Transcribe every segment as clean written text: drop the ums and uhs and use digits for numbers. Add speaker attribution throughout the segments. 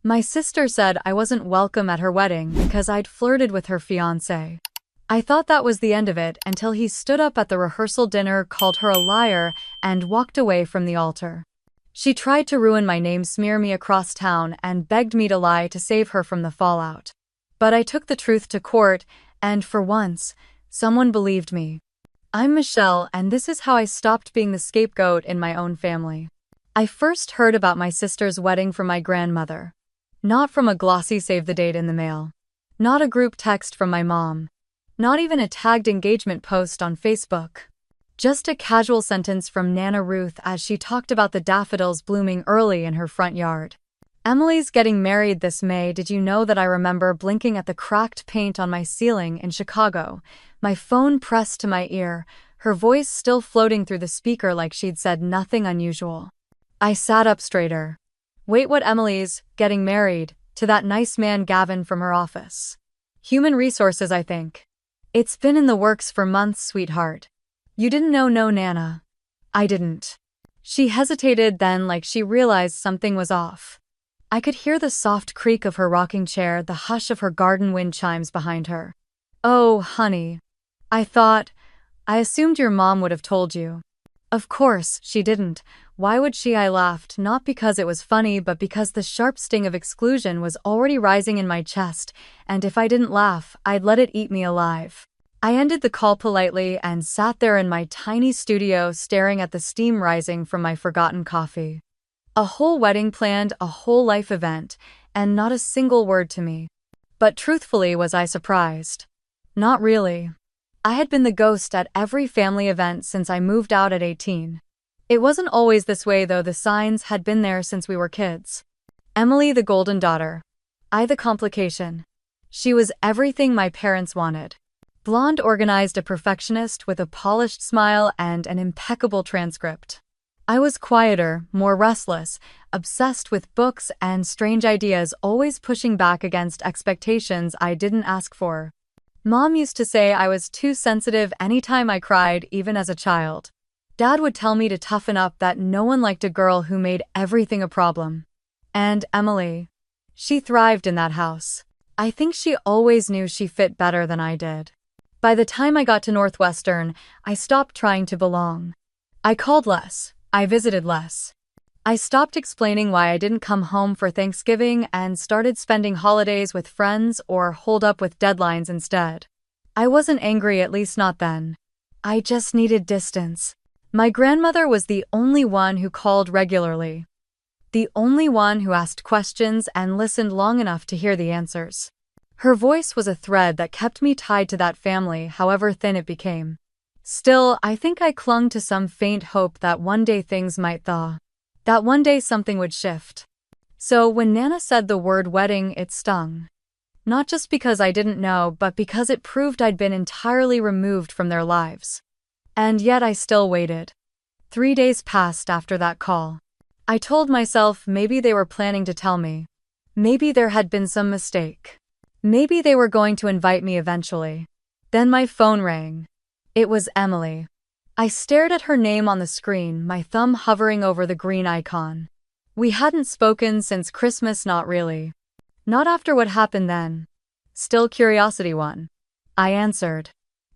Speaker 1: My sister said I wasn't welcome at her wedding because I'd flirted with her fiancé. I thought that was the end of it until he stood up at the rehearsal dinner, called her a liar, and walked away from the altar. She tried to ruin my name, smear me across town, and begged me to lie to save her from the fallout. But I took the truth to court, and for once, someone believed me. I'm Michelle, and this is how I stopped being the scapegoat in my own family. I first heard about my sister's wedding from my grandmother. Not from a glossy save the date in the mail. Not a group text from my mom. Not even a tagged engagement post on Facebook. Just a casual sentence from Nana Ruth as she talked about the daffodils blooming early in her front yard. Emily's getting married this May. Did you know that I remember blinking at the cracked paint on my ceiling in Chicago, my phone pressed to my ear, her voice still floating through the speaker like she'd said nothing unusual. I sat up straighter. Wait, what? Emily's getting married to that nice man Gavin from her office. Human resources, I think. It's been in the works for months, sweetheart. You didn't know? No, Nana. I didn't. She hesitated, then like she realized something was off. I could hear the soft creak of her rocking chair, the hush of her garden wind chimes behind her. Oh, honey. I assumed your mom would have told you. Of course, she didn't. Why would she? I laughed, not because it was funny, but because the sharp sting of exclusion was already rising in my chest, and if I didn't laugh, I'd let it eat me alive. I ended the call politely and sat there in my tiny studio staring at the steam rising from my forgotten coffee. A whole wedding planned, a whole life event, and not a single word to me. But truthfully, was I surprised? Not really. I had been the ghost at every family event since I moved out at 18. It wasn't always this way though, the signs had been there since we were kids. Emily the golden daughter. I the complication. She was everything my parents wanted. Blonde, organized, a perfectionist with a polished smile and an impeccable transcript. I was quieter, more restless, obsessed with books and strange ideas, always pushing back against expectations I didn't ask for. Mom used to say I was too sensitive anytime I cried, even as a child. Dad would tell me to toughen up, that no one liked a girl who made everything a problem. And Emily. She thrived in that house. I think she always knew she fit better than I did. By the time I got to Northwestern, I stopped trying to belong. I called less. I visited less. I stopped explaining why I didn't come home for Thanksgiving and started spending holidays with friends or holed up with deadlines instead. I wasn't angry, at least not then. I just needed distance. My grandmother was the only one who called regularly. The only one who asked questions and listened long enough to hear the answers. Her voice was a thread that kept me tied to that family, however thin it became. Still, I think I clung to some faint hope that one day things might thaw. That one day something would shift. So when Nana said the word wedding, it stung. Not just because I didn't know, but because it proved I'd been entirely removed from their lives. And yet I still waited. 3 days passed after that call. I told myself maybe they were planning to tell me. Maybe there had been some mistake. Maybe they were going to invite me eventually. Then my phone rang. It was Emily. I stared at her name on the screen, my thumb hovering over the green icon. We hadn't spoken since Christmas, not really. Not after what happened then. Still curiosity won. I answered.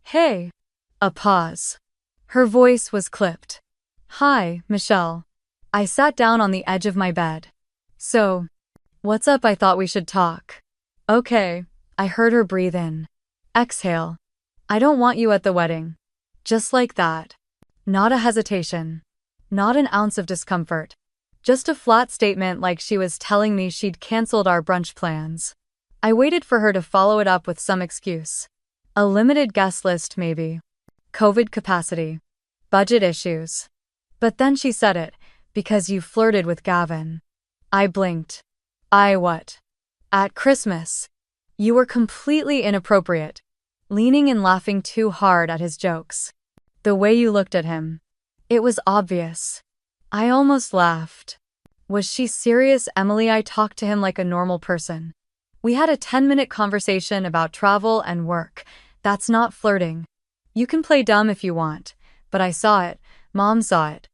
Speaker 1: Hey. A pause. Her voice was clipped. Hi, Michelle. I sat down on the edge of my bed. So, what's up? I thought we should talk. Okay, I heard her breathe in. Exhale. I don't want you at the wedding. Just like that. Not a hesitation. Not an ounce of discomfort. Just a flat statement, like she was telling me she'd canceled our brunch plans. I waited for her to follow it up with some excuse. A limited guest list, maybe. COVID capacity. Budget issues. But then she said it, because you flirted with Gavin. I blinked. What? At Christmas. You were completely inappropriate. Leaning and laughing too hard at his jokes. The way you looked at him. It was obvious. I almost laughed. Was she serious, Emily? I talked to him like a normal person. We had a 10-minute conversation about travel and work. That's not flirting. You can play dumb if you want, but I saw it. Mom saw it.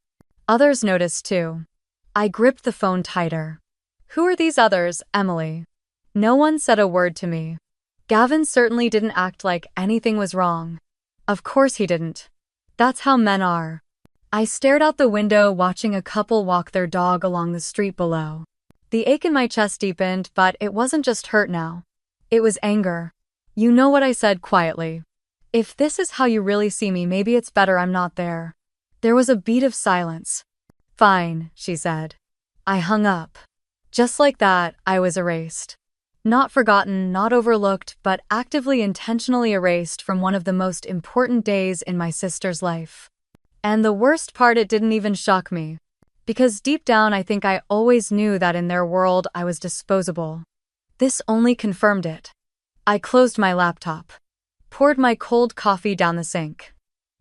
Speaker 1: Others noticed too. I gripped the phone tighter. Who are these others, Emily? No one said a word to me. Gavin certainly didn't act like anything was wrong. Of course he didn't. That's how men are. I stared out the window watching a couple walk their dog along the street below. The ache in my chest deepened, but it wasn't just hurt now. It was anger. You know what I said quietly. If this is how you really see me, maybe it's better I'm not there. There was a beat of silence. Fine, she said. I hung up. Just like that, I was erased. Not forgotten, not overlooked, but actively intentionally erased from one of the most important days in my sister's life. And the worst part, it didn't even shock me. Because deep down, I think I always knew that in their world I was disposable. This only confirmed it. I closed my laptop, poured my cold coffee down the sink,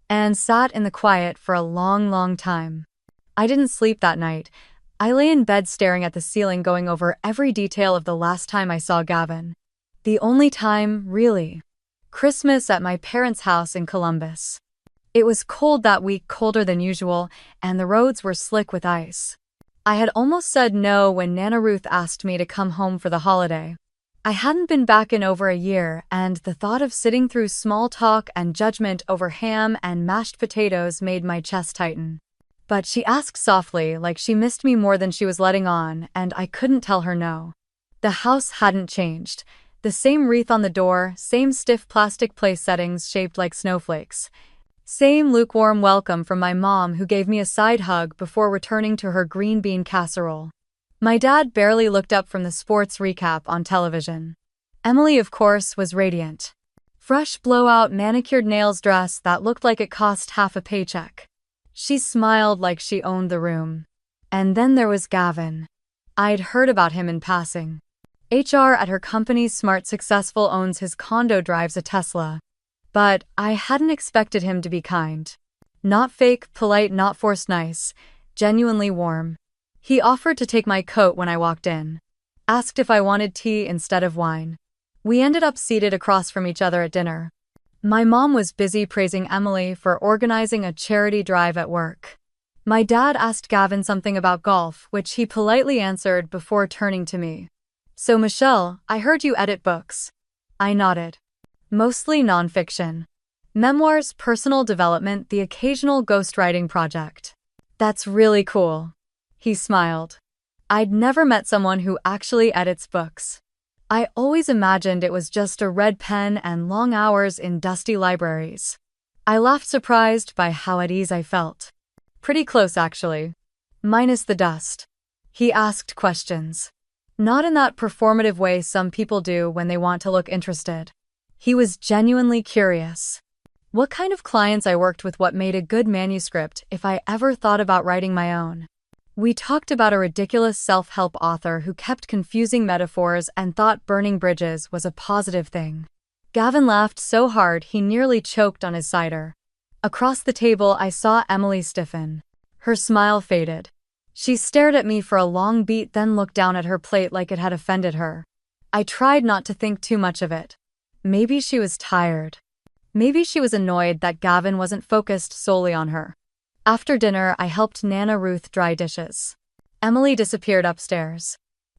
Speaker 1: and sat in the quiet for a long time. I didn't sleep that night. I lay in bed staring at the ceiling, going over every detail of the last time I saw Gavin. The only time, really. Christmas at my parents' house in Columbus. It was cold that week, colder than usual, and the roads were slick with ice. I had almost said no when Nana Ruth asked me to come home for the holiday. I hadn't been back in over a year, and the thought of sitting through small talk and judgment over ham and mashed potatoes made my chest tighten. But she asked softly, like she missed me more than she was letting on, and I couldn't tell her no. The house hadn't changed. The same wreath on the door, same stiff plastic place settings shaped like snowflakes. Same lukewarm welcome from my mom, who gave me a side hug before returning to her green bean casserole. My dad barely looked up from the sports recap on television. Emily, of course, was radiant. Fresh blowout manicured nails dress that looked like it cost half a paycheck. She smiled like she owned the room. And then there was Gavin. I'd heard about him in passing. HR at her company's smart successful, owns his condo, drives a Tesla. But I hadn't expected him to be kind. Not fake, polite, not forced nice. Genuinely warm. He offered to take my coat when I walked in. Asked if I wanted tea instead of wine. We ended up seated across from each other at dinner. My mom was busy praising Emily for organizing a charity drive at work. My dad asked Gavin something about golf, which he politely answered before turning to me. So Michelle, I heard you edit books. I nodded. Mostly nonfiction. Memoirs, personal development, the occasional ghostwriting project. That's really cool. He smiled. I'd never met someone who actually edits books. I always imagined it was just a red pen and long hours in dusty libraries. I laughed, surprised by how at ease I felt. Pretty close, actually. Minus the dust. He asked questions. Not in that performative way some people do when they want to look interested. He was genuinely curious. What kind of clients I worked with, what made a good manuscript, if I ever thought about writing my own. We talked about a ridiculous self-help author who kept confusing metaphors and thought burning bridges was a positive thing. Gavin laughed so hard he nearly choked on his cider. Across the table, I saw Emily stiffen. Her smile faded. She stared at me for a long beat, then looked down at her plate like it had offended her. I tried not to think too much of it. Maybe she was tired. Maybe she was annoyed that Gavin wasn't focused solely on her. After dinner, I helped Nana Ruth dry dishes. Emily disappeared upstairs.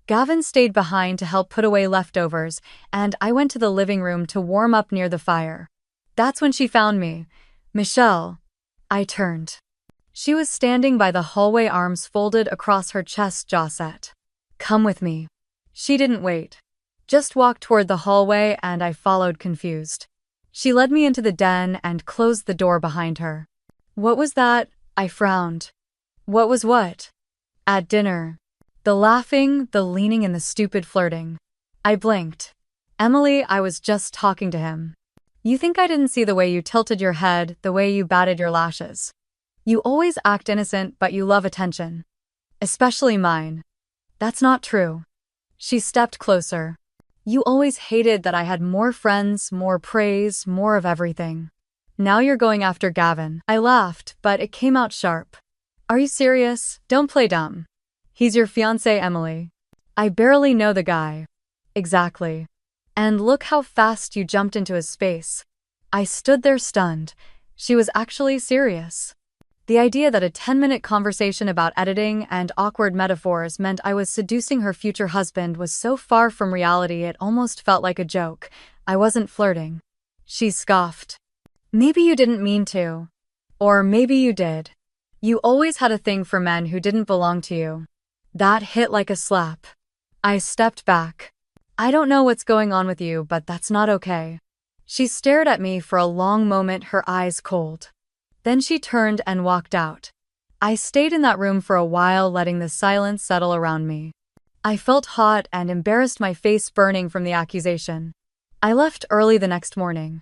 Speaker 1: Gavin stayed behind to help put away leftovers, and I went to the living room to warm up near the fire. That's when she found me. Michelle. I turned. She was standing by the hallway, arms folded across her chest, jaw set. Come with me. She didn't wait. Just walked toward the hallway, and I followed, confused. She led me into the den and closed the door behind her. What was that? I frowned. What was what? At dinner. The laughing, the leaning, and the stupid flirting. I blinked. Emily, I was just talking to him. You think I didn't see the way you tilted your head, the way you batted your lashes? You always act innocent, but you love attention. Especially mine. That's not true. She stepped closer. You always hated that I had more friends, more praise, more of everything. Now you're going after Gavin. I laughed, but it came out sharp. Are you serious? Don't play dumb. He's your fiancé, Emily. I barely know the guy. Exactly. And look how fast you jumped into his space. I stood there stunned. She was actually serious. The idea that a 10-minute conversation about editing and awkward metaphors meant I was seducing her future husband was so far from reality it almost felt like a joke. I wasn't flirting. She scoffed. Maybe you didn't mean to. Or maybe you did. You always had a thing for men who didn't belong to you. That hit like a slap. I stepped back. I don't know what's going on with you, but that's not okay. She stared at me for a long moment, her eyes cold. Then she turned and walked out. I stayed in that room for a while, letting the silence settle around me. I felt hot and embarrassed, my face burning from the accusation. I left early the next morning.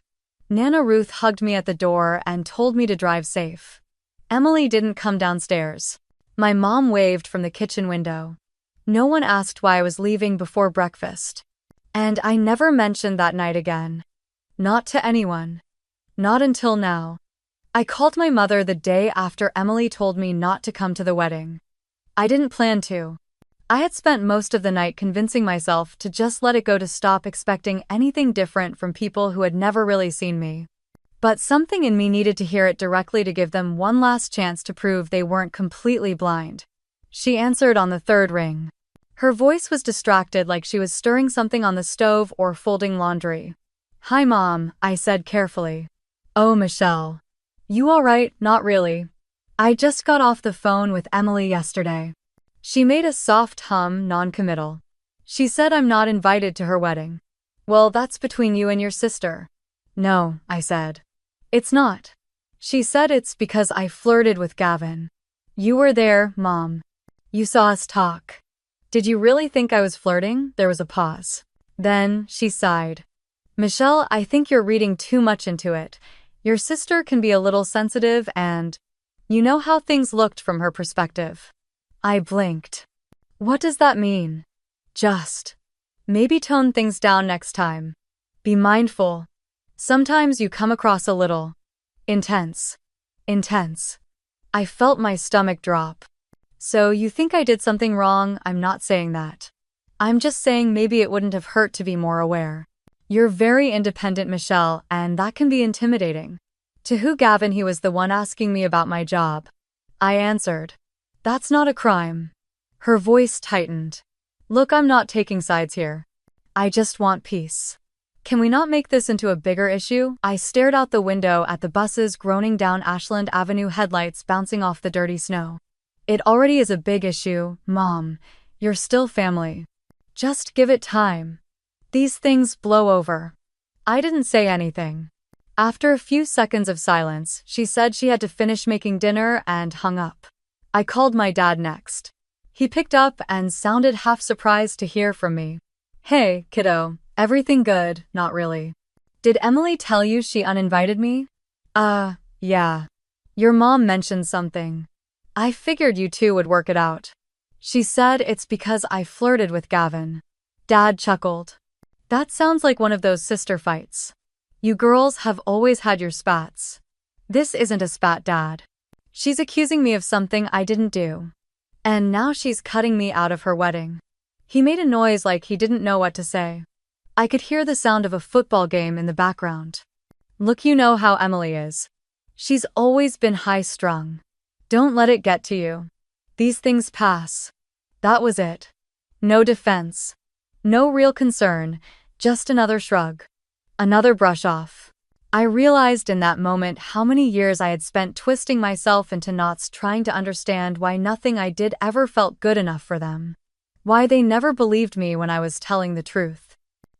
Speaker 1: Nana Ruth hugged me at the door and told me to drive safe. Emily didn't come downstairs. My mom waved from the kitchen window. No one asked why I was leaving before breakfast. And I never mentioned that night again. Not to anyone. Not until now. I called my mother the day after Emily told me not to come to the wedding. I didn't plan to. I had spent most of the night convincing myself to just let it go, to stop expecting anything different from people who had never really seen me. But something in me needed to hear it directly, to give them one last chance to prove they weren't completely blind. She answered on the third ring. Her voice was distracted, like she was stirring something on the stove or folding laundry. "Hi, Mom," I said carefully. "Oh, Michelle. You all right?" "Not really. I just got off the phone with Emily yesterday." She made a soft hum, non-committal. "She said I'm not invited to her wedding." "Well, that's between you and your sister." "No," I said. "It's not." She said it's because I flirted with Gavin. "You were there, Mom. You saw us talk." "Did you really think I was flirting?" There was a pause. Then, she sighed. "Michelle, I think you're reading too much into it. Your sister can be a little sensitive and you know how things looked from her perspective." I blinked. "What does that mean?" "Just maybe tone things down next time. Be mindful. Sometimes you come across a little intense." Intense. I felt my stomach drop. "So you think I did something wrong?" "I'm not saying that. I'm just saying maybe it wouldn't have hurt to be more aware. You're very independent, Michelle, and that can be intimidating." "To who?" "Gavin. He was the one asking me about my job." I answered. "That's not a crime." Her voice tightened. "Look, I'm not taking sides here. I just want peace. Can we not make this into a bigger issue?" I stared out the window at the buses groaning down Ashland Avenue, headlights bouncing off the dirty snow. "It already is a big issue, Mom. You're still family. Just give it time. These things blow over." I didn't say anything. After a few seconds of silence, she said she had to finish making dinner and hung up. I called my dad next. He picked up and sounded half surprised to hear from me. "Hey, kiddo, everything good?" "Not really." "Did Emily tell you she uninvited me?" Yeah. Your mom mentioned something. I figured you two would work it out. She said it's because I flirted with Gavin." Dad chuckled. "That sounds like one of those sister fights. You girls have always had your spats." "This isn't a spat, Dad. She's accusing me of something I didn't do. And now she's cutting me out of her wedding." He made a noise like he didn't know what to say. I could hear the sound of a football game in the background. "Look, you know how Emily is. She's always been high-strung. Don't let it get to you. These things pass." That was it. No defense. No real concern, just another shrug. Another brush off. I realized in that moment how many years I had spent twisting myself into knots trying to understand why nothing I did ever felt good enough for them. Why they never believed me when I was telling the truth.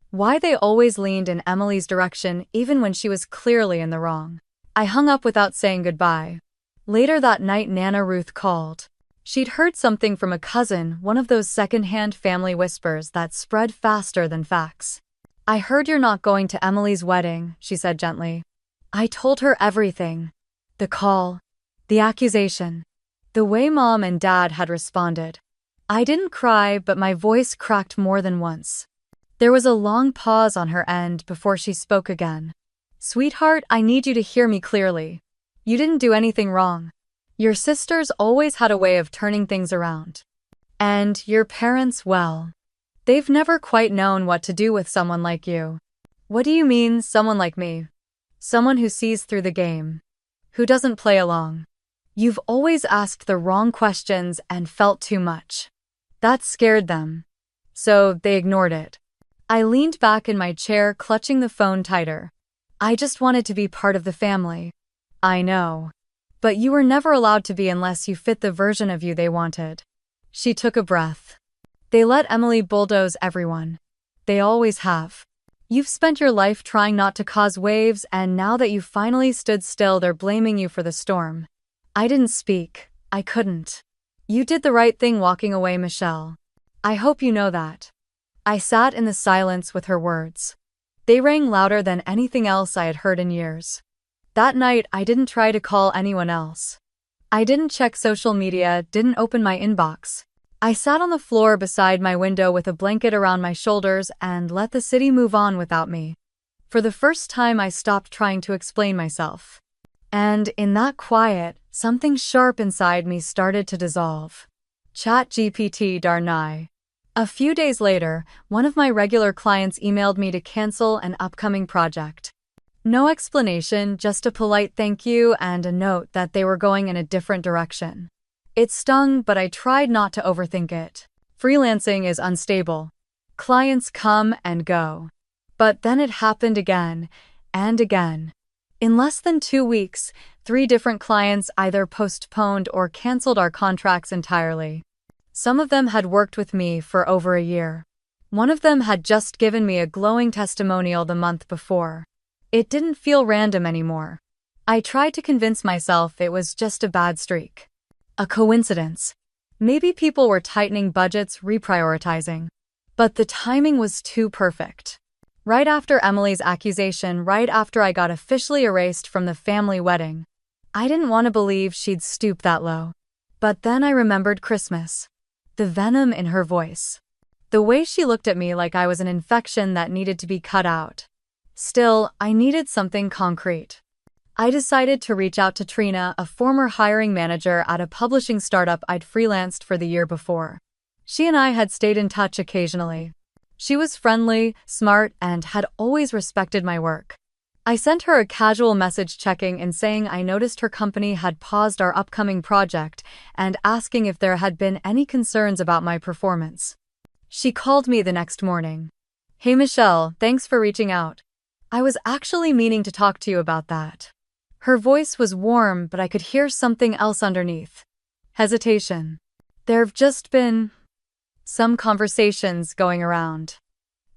Speaker 1: Why they always leaned in Emily's direction even when she was clearly in the wrong. I hung up without saying goodbye. Later that night, Nana Ruth called. She'd heard something from a cousin, one of those second-hand family whispers that spread faster than facts. "I heard you're not going to Emily's wedding," she said gently. I told her everything. The call. The accusation. The way Mom and Dad had responded. I didn't cry, but my voice cracked more than once. There was a long pause on her end before she spoke again. "Sweetheart, I need you to hear me clearly. You didn't do anything wrong. Your sisters always had a way of turning things around. And your parents, well, they've never quite known what to do with someone like you." "What do you mean, someone like me?" "Someone who sees through the game. Who doesn't play along." You've always asked the wrong questions and felt too much. That scared them. So they ignored it. I leaned back in my chair, clutching the phone tighter. I just wanted to be part of the family. I know. But you were never allowed to be unless you fit the version of you they wanted. She took a breath. They let Emily bulldoze everyone. They always have. You've spent your life trying not to cause waves, and now that you finally stood still, they're blaming you for the storm. I didn't speak. I couldn't. You did the right thing walking away, Michelle. I hope you know that. I sat in the silence with her words. They rang louder than anything else I had heard in years. That night, I didn't try to call anyone else. I didn't check social media, didn't open my inbox. I sat on the floor beside my window with a blanket around my shoulders and let the city move on without me. For the first time, I stopped trying to explain myself. And in that quiet, something sharp inside me started to dissolve. ChatGPT darnai. A few days later, one of my regular clients emailed me to cancel an upcoming project. No explanation, just a polite thank you and a note that they were going in a different direction. It stung, but I tried not to overthink it. Freelancing is unstable. Clients come and go. But then it happened again and again. In less than 2 weeks, 3 different clients either postponed or canceled our contracts entirely. Some of them had worked with me for over a year. One of them had just given me a glowing testimonial the month before. It didn't feel random anymore. I tried to convince myself it was just a bad streak. A coincidence. Maybe people were tightening budgets, reprioritizing. But the timing was too perfect. Right after Emily's accusation, right after I got officially erased from the family wedding. I didn't want to believe she'd stoop that low. But then I remembered Christmas. The venom in her voice. The way she looked at me like I was an infection that needed to be cut out. Still, I needed something concrete. I decided to reach out to Trina, a former hiring manager at a publishing startup I'd freelanced for the year before. She and I had stayed in touch occasionally. She was friendly, smart, and had always respected my work. I sent her a casual message checking in saying I noticed her company had paused our upcoming project and asking if there had been any concerns about my performance. She called me the next morning. Hey Michelle, thanks for reaching out. I was actually meaning to talk to you about that. Her voice was warm, but I could hear something else underneath. Hesitation. There've just been some conversations going around.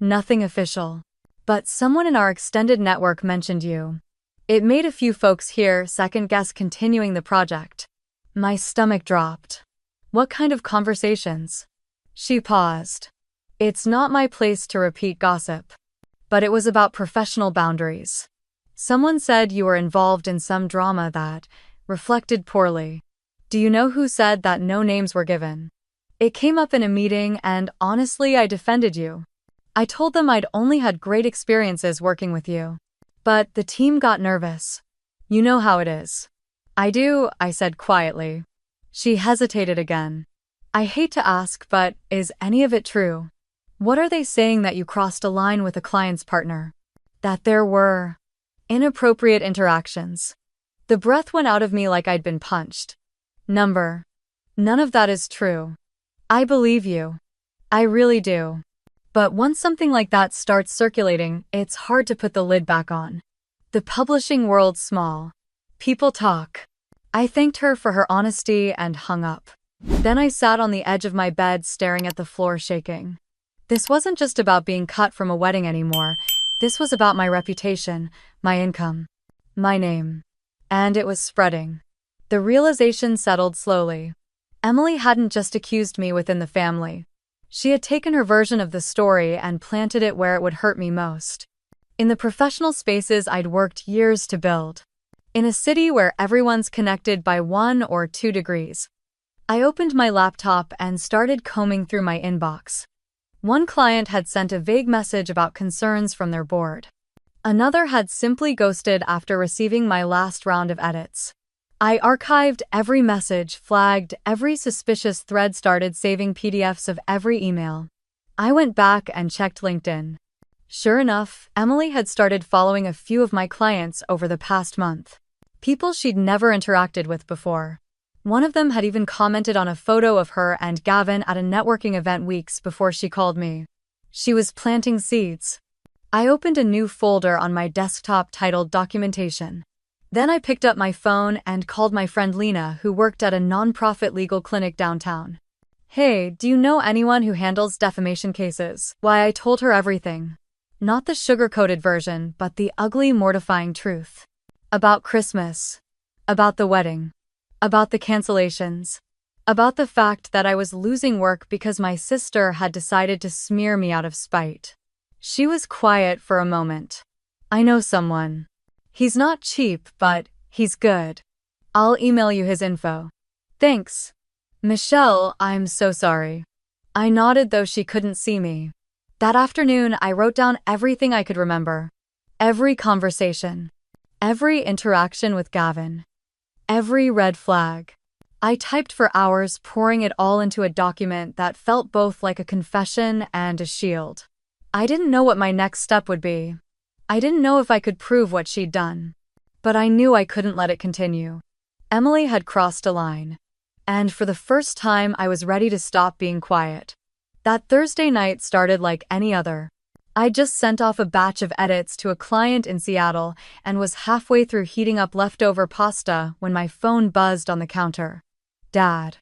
Speaker 1: Nothing official. But someone in our extended network mentioned you. It made a few folks here second-guess continuing the project. My stomach dropped. What kind of conversations? She paused. It's not my place to repeat gossip. But it was about professional boundaries. Someone said you were involved in some drama that reflected poorly. Do you know who said that? No names were given. It came up in a meeting and honestly I defended you. I told them I'd only had great experiences working with you. But the team got nervous. You know how it is. I do, I said quietly. She hesitated again. I hate to ask, but is any of it true? What are they saying, that you crossed a line with a client's partner? That there were inappropriate interactions? The breath went out of me like I'd been punched. None of that is true. I believe you. I really do. But once something like that starts circulating, it's hard to put the lid back on. The publishing world's small. People talk. I thanked her for her honesty and hung up. Then I sat on the edge of my bed staring at the floor, shaking. This wasn't just about being cut from a wedding anymore. This was about my reputation, my income, my name. And it was spreading. The realization settled slowly. Emily hadn't just accused me within the family. She had taken her version of the story and planted it where it would hurt me most. In the professional spaces I'd worked years to build. In a city where everyone's connected by 1 or 2 degrees. I opened my laptop and started combing through my inbox. One client had sent a vague message about concerns from their board. Another had simply ghosted after receiving my last round of edits. I archived every message, flagged every suspicious thread, started saving PDFs of every email. I went back and checked LinkedIn. Sure enough, Emily had started following a few of my clients over the past month. People she'd never interacted with before. One of them had even commented on a photo of her and Gavin at a networking event weeks before she called me. She was planting seeds. I opened a new folder on my desktop titled Documentation. Then I picked up my phone and called my friend Lena, who worked at a nonprofit legal clinic downtown. Hey, do you know anyone who handles defamation cases? Why, I told her everything. Not the sugar-coated version, but the ugly, mortifying truth. About Christmas. About the wedding. About the cancellations. About the fact that I was losing work because my sister had decided to smear me out of spite. She was quiet for a moment. I know someone. He's not cheap, but he's good. I'll email you his info. Thanks. Michelle, I'm so sorry. I nodded though she couldn't see me. That afternoon, I wrote down everything I could remember. Every conversation. Every interaction with Gavin. Every red flag. I typed for hours, pouring it all into a document that felt both like a confession and a shield. I didn't know what my next step would be. I didn't know if I could prove what she'd done. But I knew I couldn't let it continue. Emily had crossed a line. And for the first time, I was ready to stop being quiet. That Thursday night started like any other. I just sent off a batch of edits to a client in Seattle and was halfway through heating up leftover pasta when my phone buzzed on the counter. Dad.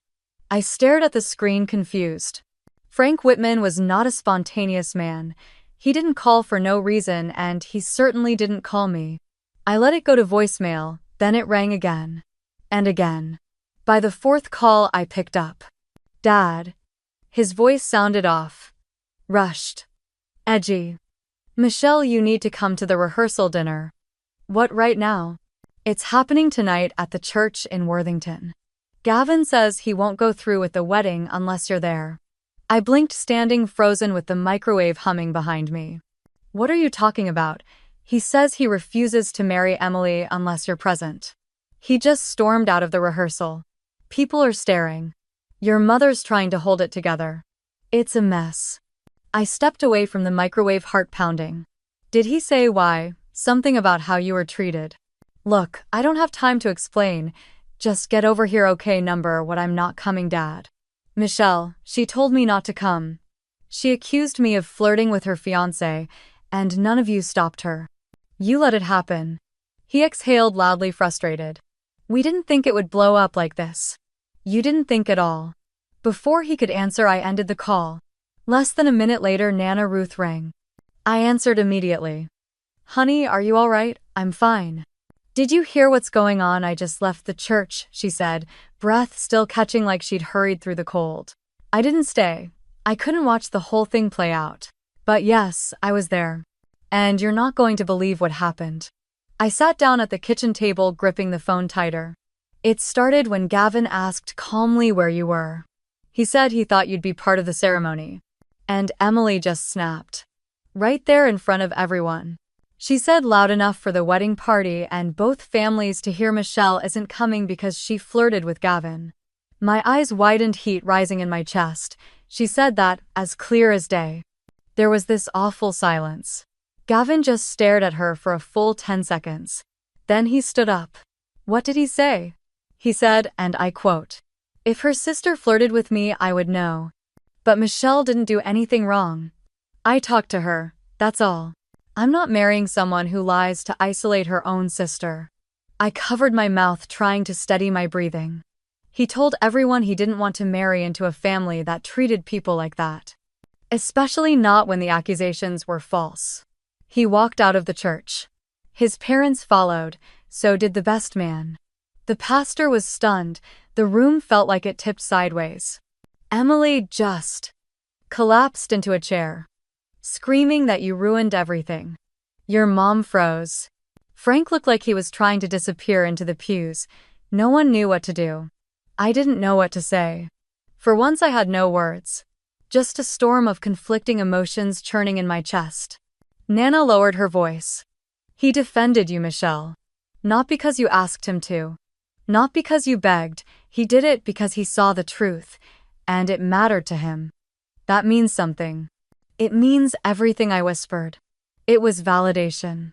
Speaker 1: I stared at the screen confused. Frank Whitman was not a spontaneous man. He didn't call for no reason, and he certainly didn't call me. I let it go to voicemail, then it rang again. And again. By the fourth call, I picked up. Dad. His voice sounded off. Rushed. Edgy. Michelle, you need to come to the rehearsal dinner. What, right now? It's happening tonight at the church in Worthington. Gavin says he won't go through with the wedding unless you're there. I blinked, standing frozen with the microwave humming behind me. What are you talking about? He says he refuses to marry Emily unless you're present. He just stormed out of the rehearsal. People are staring. Your mother's trying to hold it together. It's a mess. I stepped away from the microwave, heart pounding. Did he say why? Something about how you were treated. Look, I don't have time to explain. Just get over here, okay? Number what, I'm not coming, Dad. Michelle, she told me not to come. She accused me of flirting with her fiancé, and none of you stopped her. You let it happen. He exhaled loudly, frustrated. We didn't think it would blow up like this. You didn't think at all. Before he could answer, I ended the call. Less than a minute later, Nana Ruth rang. I answered immediately. Honey, are you all right? I'm fine. Did you hear what's going on? I just left the church, she said, breath still catching like she'd hurried through the cold. I didn't stay. I couldn't watch the whole thing play out. But yes, I was there. And you're not going to believe what happened. I sat down at the kitchen table, gripping the phone tighter. It started when Gavin asked calmly where you were. He said he thought you'd be part of the ceremony. And Emily just snapped. Right there in front of everyone. She said loud enough for the wedding party and both families to hear Michelle isn't coming because she flirted with Gavin. My eyes widened, heat rising in my chest. She said that, as clear as day. There was this awful silence. Gavin just stared at her for a full 10 seconds. Then he stood up. What did he say? He said, and I quote, "If her sister flirted with me, I would know. But Michelle didn't do anything wrong. I talked to her, that's all. I'm not marrying someone who lies to isolate her own sister." I covered my mouth, trying to steady my breathing. He told everyone he didn't want to marry into a family that treated people like that. Especially not when the accusations were false. He walked out of the church. His parents followed, so did the best man. The pastor was stunned. The room felt like it tipped sideways. Emily just collapsed into a chair, screaming that you ruined everything. Your mom froze. Frank looked like he was trying to disappear into the pews. No one knew what to do. I didn't know what to say. For once I had no words. Just a storm of conflicting emotions churning in my chest. Nana lowered her voice. He defended you, Michelle. Not because you asked him to. Not because you begged. He did it because he saw the truth. And it mattered to him. That means something. It means everything, I whispered. It was validation.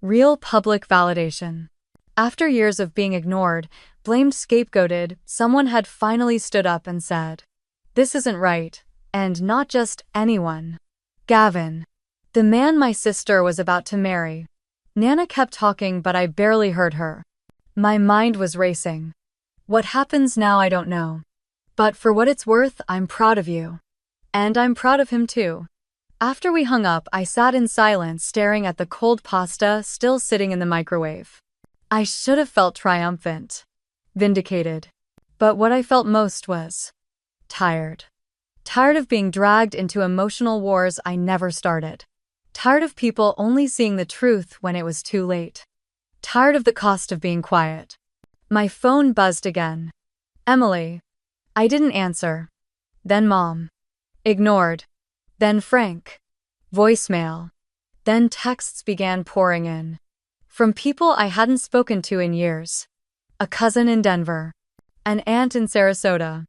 Speaker 1: Real public validation. After years of being ignored, Blamed, scapegoated, someone had finally stood up and said, "This isn't right," and not just anyone. Gavin. The man my sister was about to marry. Nana kept talking, but I barely heard her. My mind was racing. What happens now, I don't know. But for what it's worth, I'm proud of you. And I'm proud of him too. After we hung up, I sat in silence staring at the cold pasta still sitting in the microwave. I should have felt triumphant. Vindicated. But what I felt most was tired. Tired of being dragged into emotional wars I never started. Tired of people only seeing the truth when it was too late. Tired of the cost of being quiet. My phone buzzed again. Emily. I didn't answer. Then Mom. Ignored. Then Frank. Voicemail. Then texts began pouring in. From people I hadn't spoken to in years. A cousin in Denver. An aunt in Sarasota.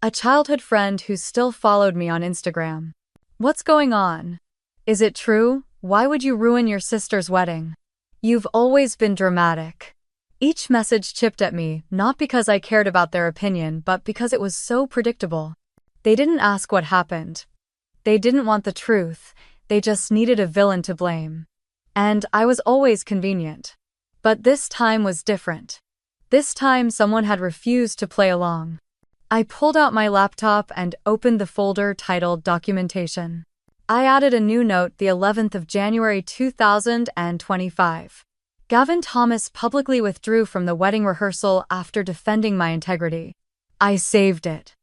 Speaker 1: A childhood friend who still followed me on Instagram. What's going on? Is it true? Why would you ruin your sister's wedding? You've always been dramatic. Each message chipped at me, not because I cared about their opinion, but because it was so predictable. They didn't ask what happened. They didn't want the truth. They just needed a villain to blame. And I was always convenient. But this time was different. This time someone had refused to play along. I pulled out my laptop and opened the folder titled Documentation. I added a new note, the 11th of January 2025. Gavin Thomas publicly withdrew from the wedding rehearsal after defending my integrity. I saved it.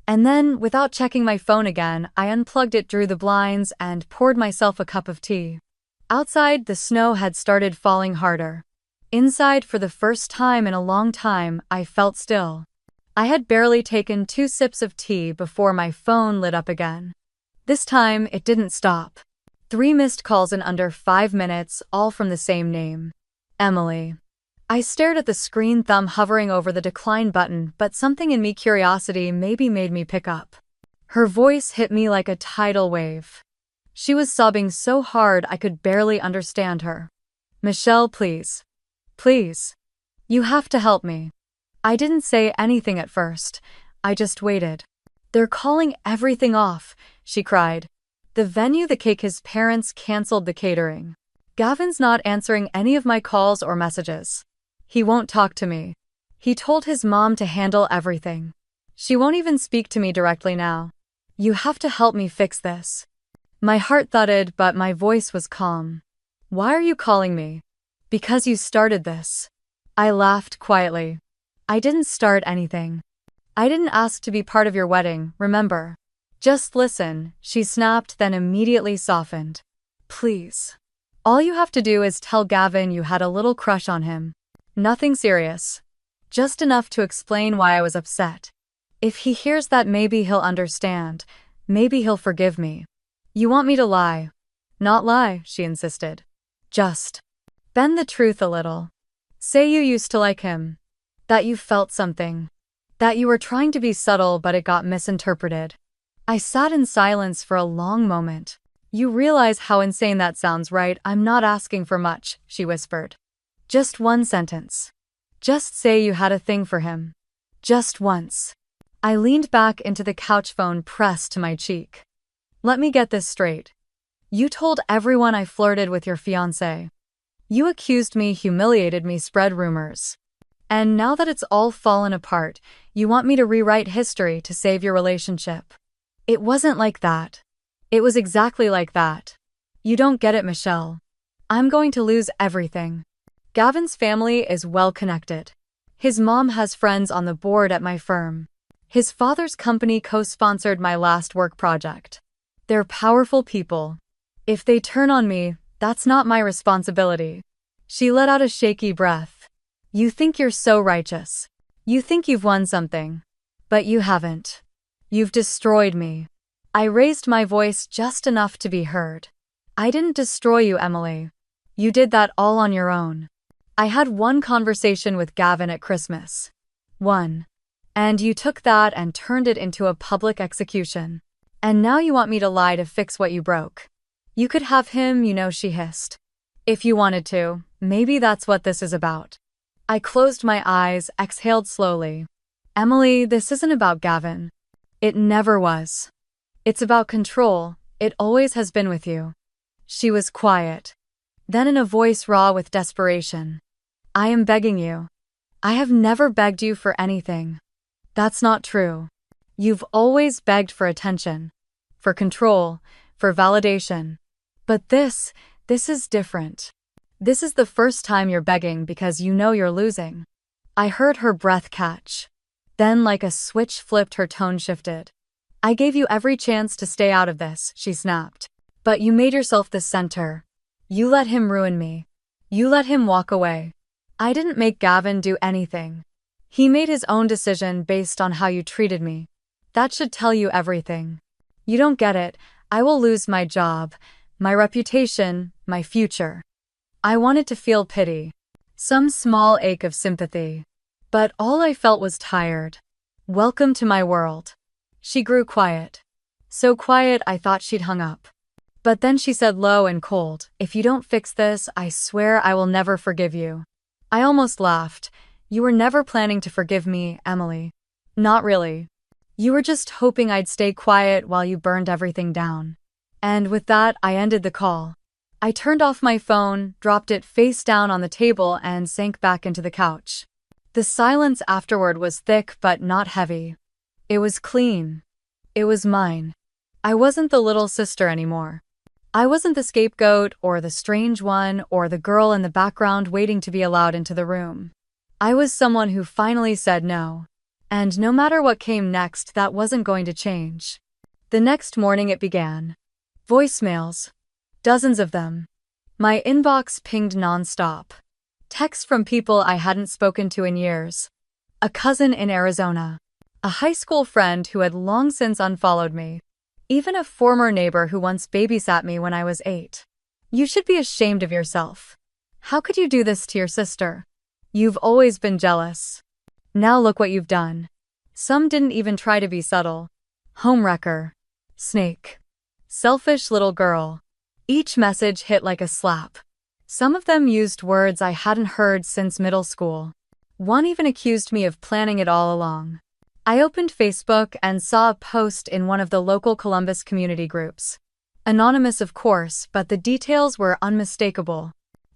Speaker 1: And then, without checking my phone again, I unplugged it, drew the blinds, and poured myself a cup of tea. Outside, the snow had started falling harder. Inside, for the first time in a long time, I felt still. I had barely taken 2 sips of tea before my phone lit up again. This time, it didn't stop. 3 missed calls in under 5 minutes, all from the same name. Emily. I stared at the screen, thumb hovering over the decline button, but something in me, curiosity, maybe made me pick up. Her voice hit me like a tidal wave. She was sobbing so hard I could barely understand her. Michelle, please. Please. You have to help me. I didn't say anything at first. I just waited. They're calling everything off, she cried. The venue, the cake, his parents canceled the catering. Gavin's not answering any of my calls or messages. He won't talk to me. He told his mom to handle everything. She won't even speak to me directly now. You have to help me fix this. My heart thudded, but my voice was calm. Why are you calling me? Because you started this. I laughed quietly. I didn't start anything. I didn't ask to be part of your wedding, remember? Just listen, she snapped, then immediately softened. Please. All you have to do is tell Gavin you had a little crush on him. Nothing serious. Just enough to explain why I was upset. If he hears that, maybe he'll understand. Maybe he'll forgive me. You want me to lie? Not lie, she insisted. Just bend the truth a little. Say you used to like him. That you felt something. That you were trying to be subtle, but it got misinterpreted. I sat in silence for a long moment. You realize how insane that sounds, right? I'm not asking for much, she whispered. Just one sentence. Just say you had a thing for him. Just once. I leaned back into the couch, phone pressed to my cheek. Let me get this straight. You told everyone I flirted with your fiancé. You accused me, humiliated me, spread rumors. And now that it's all fallen apart, you want me to rewrite history to save your relationship. It wasn't like that. It was exactly like that. You don't get it, Michelle. I'm going to lose everything. Gavin's family is well connected. His mom has friends on the board at my firm. His father's company co-sponsored my last work project. They're powerful people. If they turn on me, that's not my responsibility. She let out a shaky breath. You think you're so righteous. You think you've won something. But you haven't. You've destroyed me. I raised my voice just enough to be heard. I didn't destroy you, Emily. You did that all on your own. I had one conversation with Gavin at Christmas. One. And you took that and turned it into a public execution. And now you want me to lie to fix what you broke. You could have him, she hissed. If you wanted to, maybe that's what this is about. I closed my eyes, exhaled slowly. Emily, this isn't about Gavin. It never was. It's about control. It always has been with you. She was quiet. Then in a voice raw with desperation. I am begging you. I have never begged you for anything. That's not true. You've always begged for attention, for control, for validation. But this is different. This is the first time you're begging because you know you're losing. I heard her breath catch. Then, like a switch flipped, her tone shifted. I gave you every chance to stay out of this, she snapped. But you made yourself the center. You let him ruin me. You let him walk away. I didn't make Gavin do anything. He made his own decision based on how you treated me. That should tell you everything. You don't get it. I will lose my job, my reputation, my future. I wanted to feel pity. Some small ache of sympathy. But all I felt was tired. Welcome to my world. She grew quiet. So quiet I thought she'd hung up. But then she said low and cold, if you don't fix this, I swear I will never forgive you. I almost laughed. You were never planning to forgive me, Emily. Not really. You were just hoping I'd stay quiet while you burned everything down. And with that, I ended the call. I turned off my phone, dropped it face down on the table, and sank back into the couch. The silence afterward was thick but not heavy. It was clean. It was mine. I wasn't the little sister anymore. I wasn't the scapegoat or the strange one or the girl in the background waiting to be allowed into the room. I was someone who finally said no. And no matter what came next, that wasn't going to change. The next morning it began. Voicemails. Dozens of them. My inbox pinged nonstop. Texts from people I hadn't spoken to in years. A cousin in Arizona. A high school friend who had long since unfollowed me. Even a former neighbor who once babysat me when I was 8. You should be ashamed of yourself. How could you do this to your sister? You've always been jealous. Now look what you've done. Some didn't even try to be subtle. Homewrecker. Snake. Selfish little girl. Each message hit like a slap. Some of them used words I hadn't heard since middle school. One even accused me of planning it all along. I opened Facebook and saw a post in one of the local Columbus community groups. Anonymous, of course, but the details were unmistakable.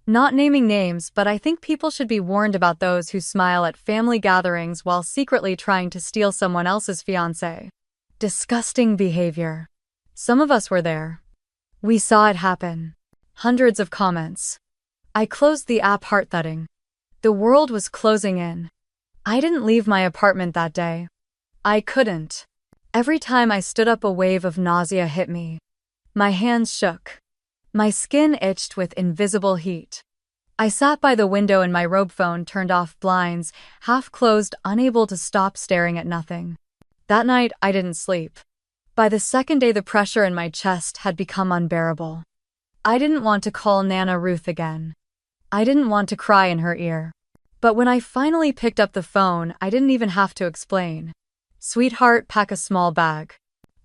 Speaker 1: Not naming names, but I think people should be warned about those who smile at family gatherings while secretly trying to steal someone else's fiancé. Disgusting behavior. Some of us were there. We saw it happen. Hundreds of comments. I closed the app, heart thudding. The world was closing in. I didn't leave my apartment that day. I couldn't. Every time I stood up, a wave of nausea hit me. My hands shook. My skin itched with invisible heat. I sat by the window in my robe, phone turned off, blinds half closed, unable to stop staring at nothing. That night, I didn't sleep. By the second day, the pressure in my chest had become unbearable. I didn't want to call Nana Ruth again. I didn't want to cry in her ear. But when I finally picked up the phone, I didn't even have to explain. Sweetheart, pack a small bag.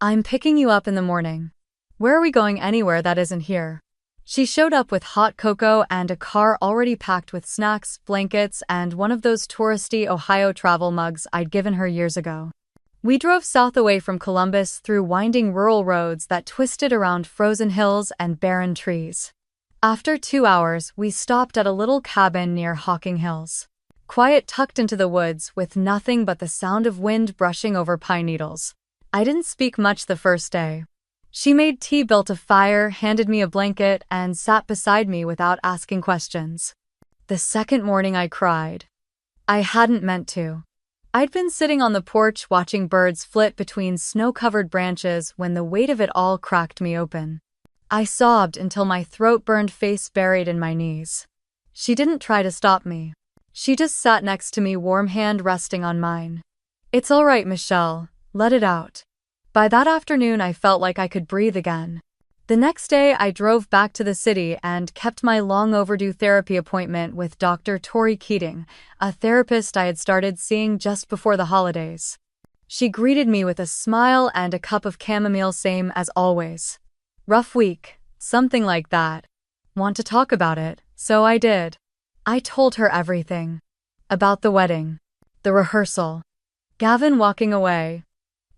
Speaker 1: I'm picking you up in the morning. Where are we going? Anywhere that isn't here. She showed up with hot cocoa and a car already packed with snacks, blankets, and one of those touristy Ohio travel mugs I'd given her years ago. We drove south away from Columbus through winding rural roads that twisted around frozen hills and barren trees. After 2 hours, we stopped at a little cabin near Hocking Hills. Quiet, tucked into the woods, with nothing but the sound of wind brushing over pine needles. I didn't speak much the first day. She made tea, built a fire, handed me a blanket, and sat beside me without asking questions. The second morning I cried. I hadn't meant to. I'd been sitting on the porch watching birds flit between snow-covered branches when the weight of it all cracked me open. I sobbed until my throat burned, face buried in my knees. She didn't try to stop me. She just sat next to me, warm hand resting on mine. It's all right, Michelle. Let it out. By that afternoon, I felt like I could breathe again. The next day, I drove back to the city and kept my long-overdue therapy appointment with Dr. Tori Keating, a therapist I had started seeing just before the holidays. She greeted me with a smile and a cup of chamomile, same as always. Rough week, something like that. Want to talk about it? So I did. I told her everything. About the wedding. The rehearsal. Gavin walking away.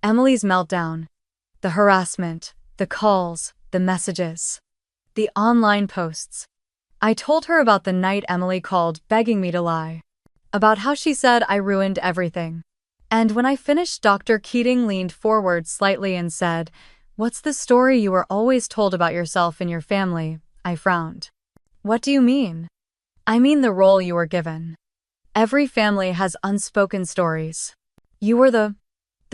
Speaker 1: Emily's meltdown. The harassment. The calls. The messages. The online posts. I told her about the night Emily called begging me to lie. About how she said I ruined everything. And when I finished, Dr. Keating leaned forward slightly and said, "What's the story you were always told about yourself and your family?" I frowned. "What do you mean?" "I mean the role you were given. Every family has unspoken stories. You were the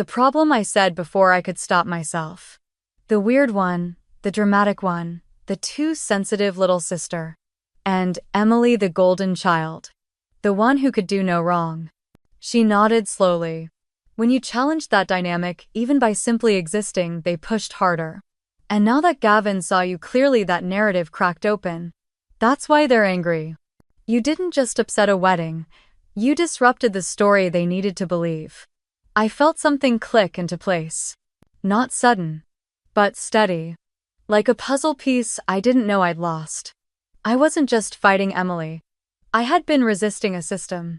Speaker 1: problem," I said before I could stop myself. The weird one, the dramatic one, the too sensitive little sister. And Emily, the golden child. The one who could do no wrong. She nodded slowly. When you challenged that dynamic, even by simply existing, they pushed harder. And now that Gavin saw you clearly, that narrative cracked open. That's why they're angry. You didn't just upset a wedding. You disrupted the story they needed to believe. I felt something click into place. Not sudden, but steady. Like a puzzle piece I didn't know I'd lost. I wasn't just fighting Emily. I had been resisting a system.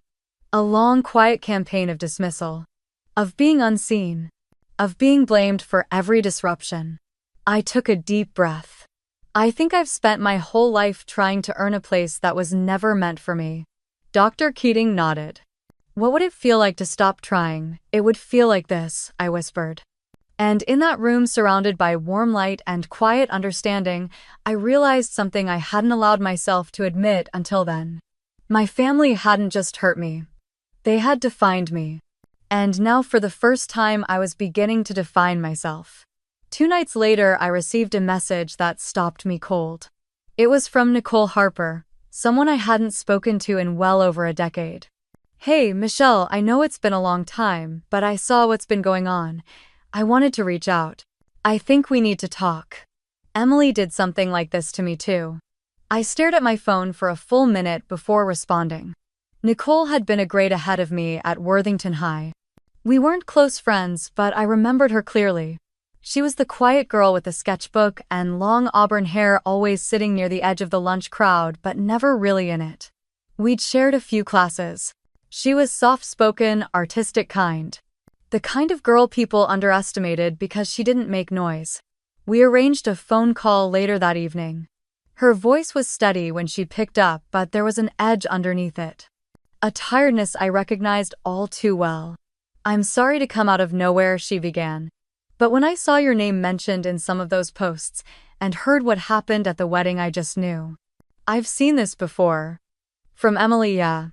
Speaker 1: A long, quiet campaign of dismissal. Of being unseen. Of being blamed for every disruption. I took a deep breath. I think I've spent my whole life trying to earn a place that was never meant for me. Dr. Keating nodded. What would it feel like to stop trying? It would feel like this, I whispered. And in that room, surrounded by warm light and quiet understanding, I realized something I hadn't allowed myself to admit until then. My family hadn't just hurt me. They had defined me. And now, for the first time, I was beginning to define myself. 2 nights later, I received a message that stopped me cold. It was from Nicole Harper, someone I hadn't spoken to in well over a decade. "Hey, Michelle, I know it's been a long time, but I saw what's been going on. I wanted to reach out. I think we need to talk." Emily did something like this to me too. I stared at my phone for a full minute before responding. Nicole had been a grade ahead of me at Worthington High. We weren't close friends, but I remembered her clearly. She was the quiet girl with the sketchbook and long auburn hair, always sitting near the edge of the lunch crowd, but never really in it. We'd shared a few classes. She was soft-spoken, artistic kind. The kind of girl people underestimated because she didn't make noise. We arranged a phone call later that evening. Her voice was steady when she picked up, but there was an edge underneath it. A tiredness I recognized all too well. "I'm sorry to come out of nowhere," she began. "But when I saw your name mentioned in some of those posts, and heard what happened at the wedding, I just knew. I've seen this before. From Emily, yeah.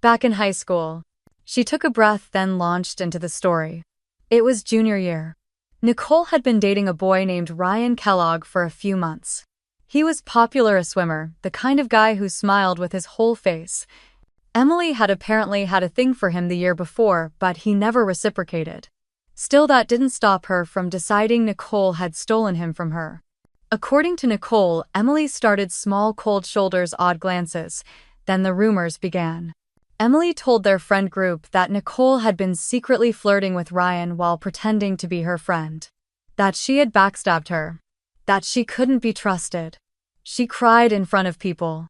Speaker 1: Back in high school." She took a breath, then launched into the story. It was junior year. Nicole had been dating a boy named Ryan Kellogg for a few months. He was popular, a swimmer, the kind of guy who smiled with his whole face. Emily had apparently had a thing for him the year before, but he never reciprocated. Still, that didn't stop her from deciding Nicole had stolen him from her. According to Nicole, Emily started small, cold shoulders, odd glances. Then the rumors began. Emily told their friend group that Nicole had been secretly flirting with Ryan while pretending to be her friend. That she had backstabbed her. That she couldn't be trusted. She cried in front of people.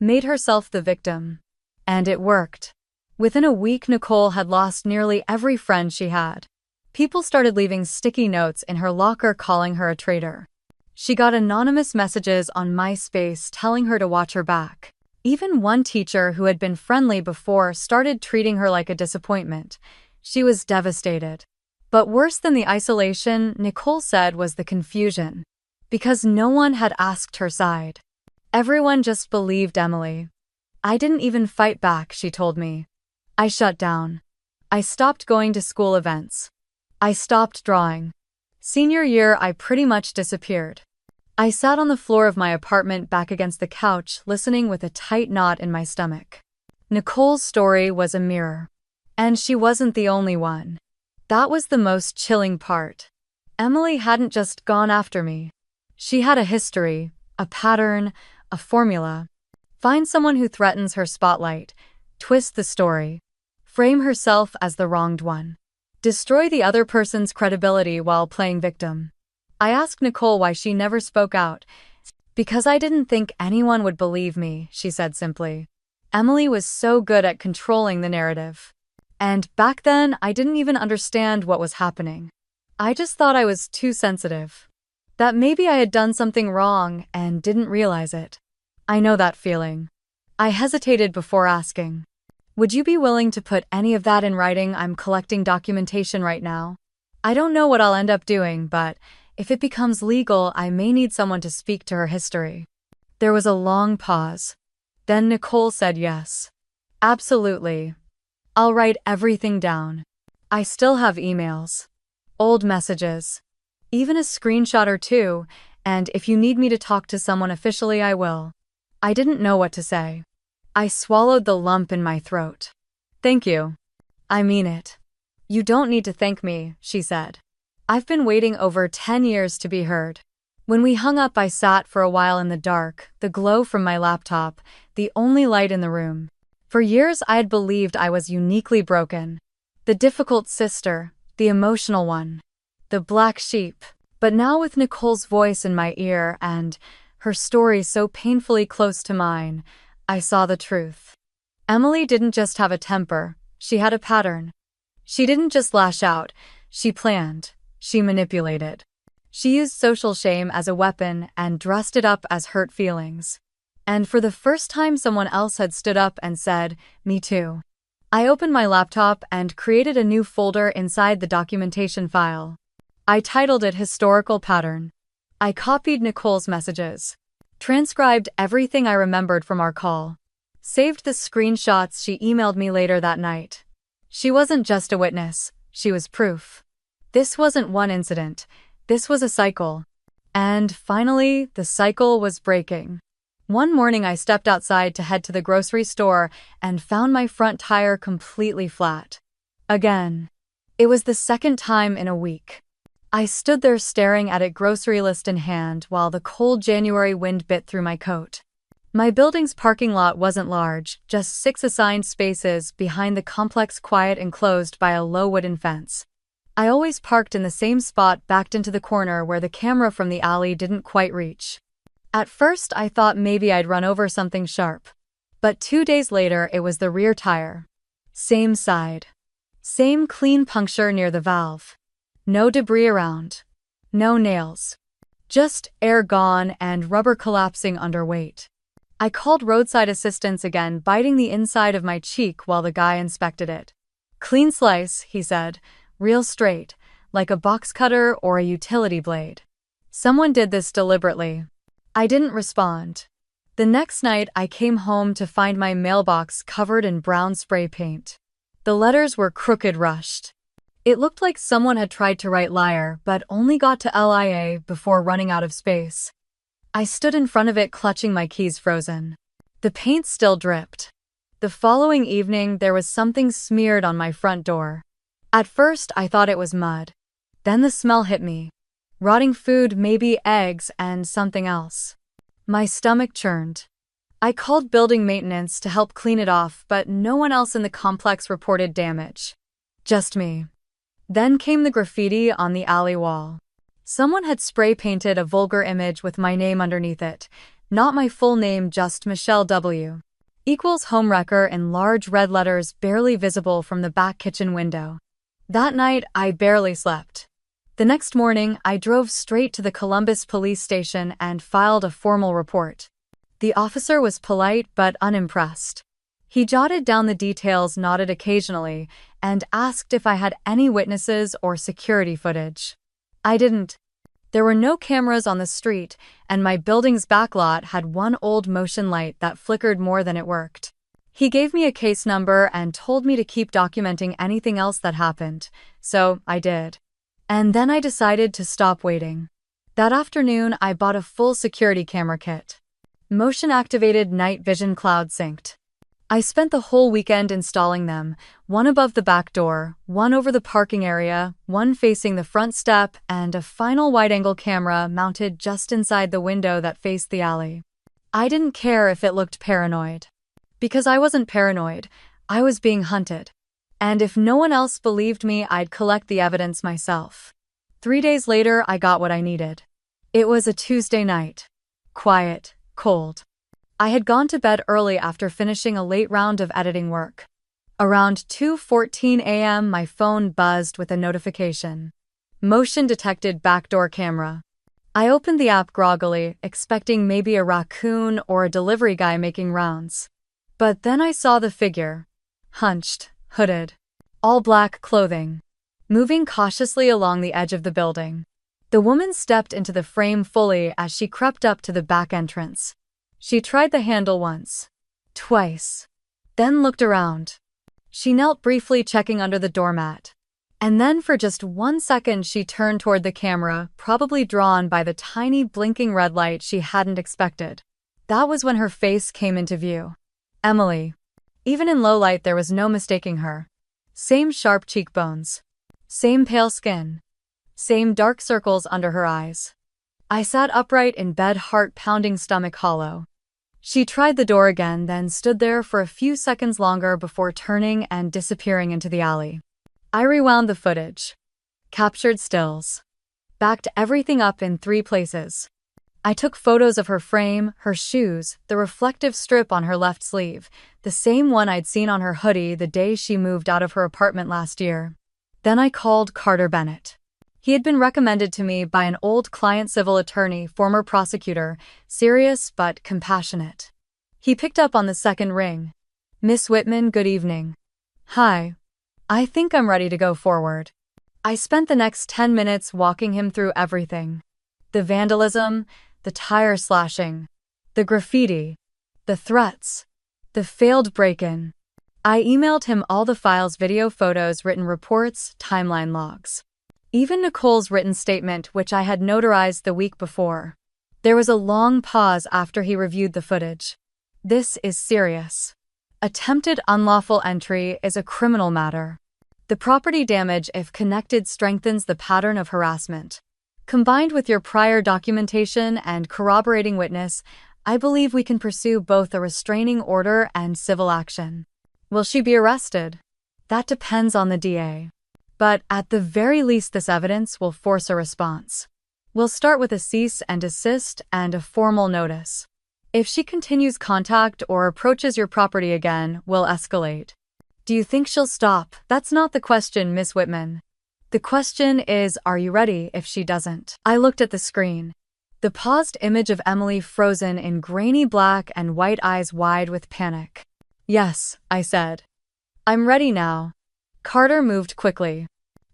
Speaker 1: Made herself the victim. And it worked. Within a week, Nicole had lost nearly every friend she had. People started leaving sticky notes in her locker calling her a traitor. She got anonymous messages on MySpace telling her to watch her back. Even one teacher who had been friendly before started treating her like a disappointment. She was devastated. But worse than the isolation, Nicole said, was the confusion. Because no one had asked her side. Everyone just believed Emily. "I didn't even fight back," she told me. "I shut down. I stopped going to school events. I stopped drawing. Senior year, I pretty much disappeared. I sat on the floor of my apartment back against the couch, listening with a tight knot in my stomach." Nicole's story was a mirror. And she wasn't the only one. That was the most chilling part. Emily hadn't just gone after me. She had a history, a pattern, a formula. Find someone who threatens her spotlight, twist the story, frame herself as the wronged one, destroy the other person's credibility while playing victim. I asked Nicole why she never spoke out. "Because I didn't think anyone would believe me," she said simply. Emily was so good at controlling the narrative. And back then, I didn't even understand what was happening. I just thought I was too sensitive. That maybe I had done something wrong and didn't realize it. I know that feeling. I hesitated before asking. Would you be willing to put any of that in writing? I'm collecting documentation right now. I don't know what I'll end up doing, but if it becomes legal, I may need someone to speak to her history. There was a long pause. Then Nicole said yes. Absolutely. I'll write everything down. I still have emails, old messages, even a screenshot or two, and if you need me to talk to someone officially, I will. I didn't know what to say. I swallowed the lump in my throat. Thank you. I mean it. You don't need to thank me, she said. I've been waiting over 10 years to be heard. When we hung up, I sat for a while in the dark, the glow from my laptop, the only light in the room. For years I had believed I was uniquely broken. The difficult sister, the emotional one, the black sheep. But now with Nicole's voice in my ear and her story so painfully close to mine, I saw the truth. Emily didn't just have a temper, she had a pattern. She didn't just lash out, she planned, she manipulated. She used social shame as a weapon and dressed it up as hurt feelings. And for the first time, someone else had stood up and said, "Me too." I opened my laptop and created a new folder inside the documentation file. I titled it Historical Pattern. I copied Nicole's messages, transcribed everything I remembered from our call, saved the screenshots she emailed me later that night. She wasn't just a witness, she was proof. This wasn't one incident, this was a cycle. And finally, the cycle was breaking. One morning I stepped outside to head to the grocery store and found my front tire completely flat. Again. It was the second time in a week. I stood there staring at it, grocery list in hand, while the cold January wind bit through my coat. My building's parking lot wasn't large, just 6 assigned spaces behind the complex, quiet, enclosed by a low wooden fence. I always parked in the same spot, backed into the corner where the camera from the alley didn't quite reach. At first, I thought maybe I'd run over something sharp. But 2 days later, it was the rear tire. Same side. Same clean puncture near the valve. No debris around. No nails. Just air gone and rubber collapsing under weight. I called roadside assistance again, biting the inside of my cheek while the guy inspected it. "Clean slice," he said, "real straight, like a box cutter or a utility blade. Someone did this deliberately." I didn't respond. The next night, I came home to find my mailbox covered in brown spray paint. The letters were crooked, rushed. It looked like someone had tried to write liar but only got to LIA before running out of space. I stood in front of it, clutching my keys frozen. The paint still dripped. The following evening, there was something smeared on my front door. At first, I thought it was mud. Then the smell hit me. Rotting food, maybe eggs, and something else. My stomach churned. I called building maintenance to help clean it off, but no one else in the complex reported damage. Just me. Then came the graffiti on the alley wall. Someone had spray painted a vulgar image with my name underneath it. Not my full name, just Michelle W. Equals homewrecker in large red letters, barely visible from the back kitchen window. That night, I barely slept. The next morning, I drove straight to the Columbus police station and filed a formal report. The officer was polite but unimpressed. He jotted down the details, nodded occasionally, and asked if I had any witnesses or security footage. I didn't. There were no cameras on the street, and my building's backlot had one old motion light that flickered more than it worked. He gave me a case number and told me to keep documenting anything else that happened, so I did. And then I decided to stop waiting. That afternoon, I bought a full security camera kit. Motion-activated night vision, cloud synced. I spent the whole weekend installing them, one above the back door, one over the parking area, one facing the front step, and a final wide-angle camera mounted just inside the window that faced the alley. I didn't care if it looked paranoid. Because I wasn't paranoid, I was being hunted. And if no one else believed me, I'd collect the evidence myself. 3 days later, I got what I needed. It was a Tuesday night. Quiet, cold. I had gone to bed early after finishing a late round of editing work. Around 2:14 a.m., my phone buzzed with a notification. Motion detected backdoor camera. I opened the app groggily, expecting maybe a raccoon or a delivery guy making rounds. But then I saw the figure. Hunched, hooded, all black clothing, moving cautiously along the edge of the building. The woman stepped into the frame fully as she crept up to the back entrance. She tried the handle once, twice, then looked around. She knelt briefly, checking under the doormat. And then for just 1 second she turned toward the camera, probably drawn by the tiny blinking red light she hadn't expected. That was when her face came into view. Emily. Even in low light there was no mistaking her. Same sharp cheekbones. Same pale skin. Same dark circles under her eyes. I sat upright in bed, heart pounding, stomach hollow. She tried the door again, then stood there for a few seconds longer before turning and disappearing into the alley. I rewound the footage. Captured stills. Backed everything up in 3 places. I took photos of her frame, her shoes, the reflective strip on her left sleeve, the same one I'd seen on her hoodie the day she moved out of her apartment last year. Then I called Carter Bennett. He had been recommended to me by an old client, civil attorney, former prosecutor, serious but compassionate. He picked up on the second ring. "Miss Whitman, good evening." "Hi. I think I'm ready to go forward." I spent the next 10 minutes walking him through everything. The vandalism, the tire slashing, the graffiti, the threats, the failed break-in. I emailed him all the files, video, photos, written reports, timeline logs. Even Nicole's written statement, which I had notarized the week before. There was a long pause after he reviewed the footage. This is serious. Attempted unlawful entry is a criminal matter. The property damage, if connected, strengthens the pattern of harassment. Combined with your prior documentation and corroborating witness, I believe we can pursue both a restraining order and civil action. Will she be arrested? That depends on the DA. But at the very least, this evidence will force a response. We'll start with a cease and desist and a formal notice. If she continues contact or approaches your property again, we'll escalate. Do you think she'll stop? That's not the question, Miss Whitman. The question is, are you ready if she doesn't? I looked at the screen. The paused image of Emily frozen in grainy black and white, eyes wide with panic. "Yes," I said. "I'm ready now." Carter moved quickly.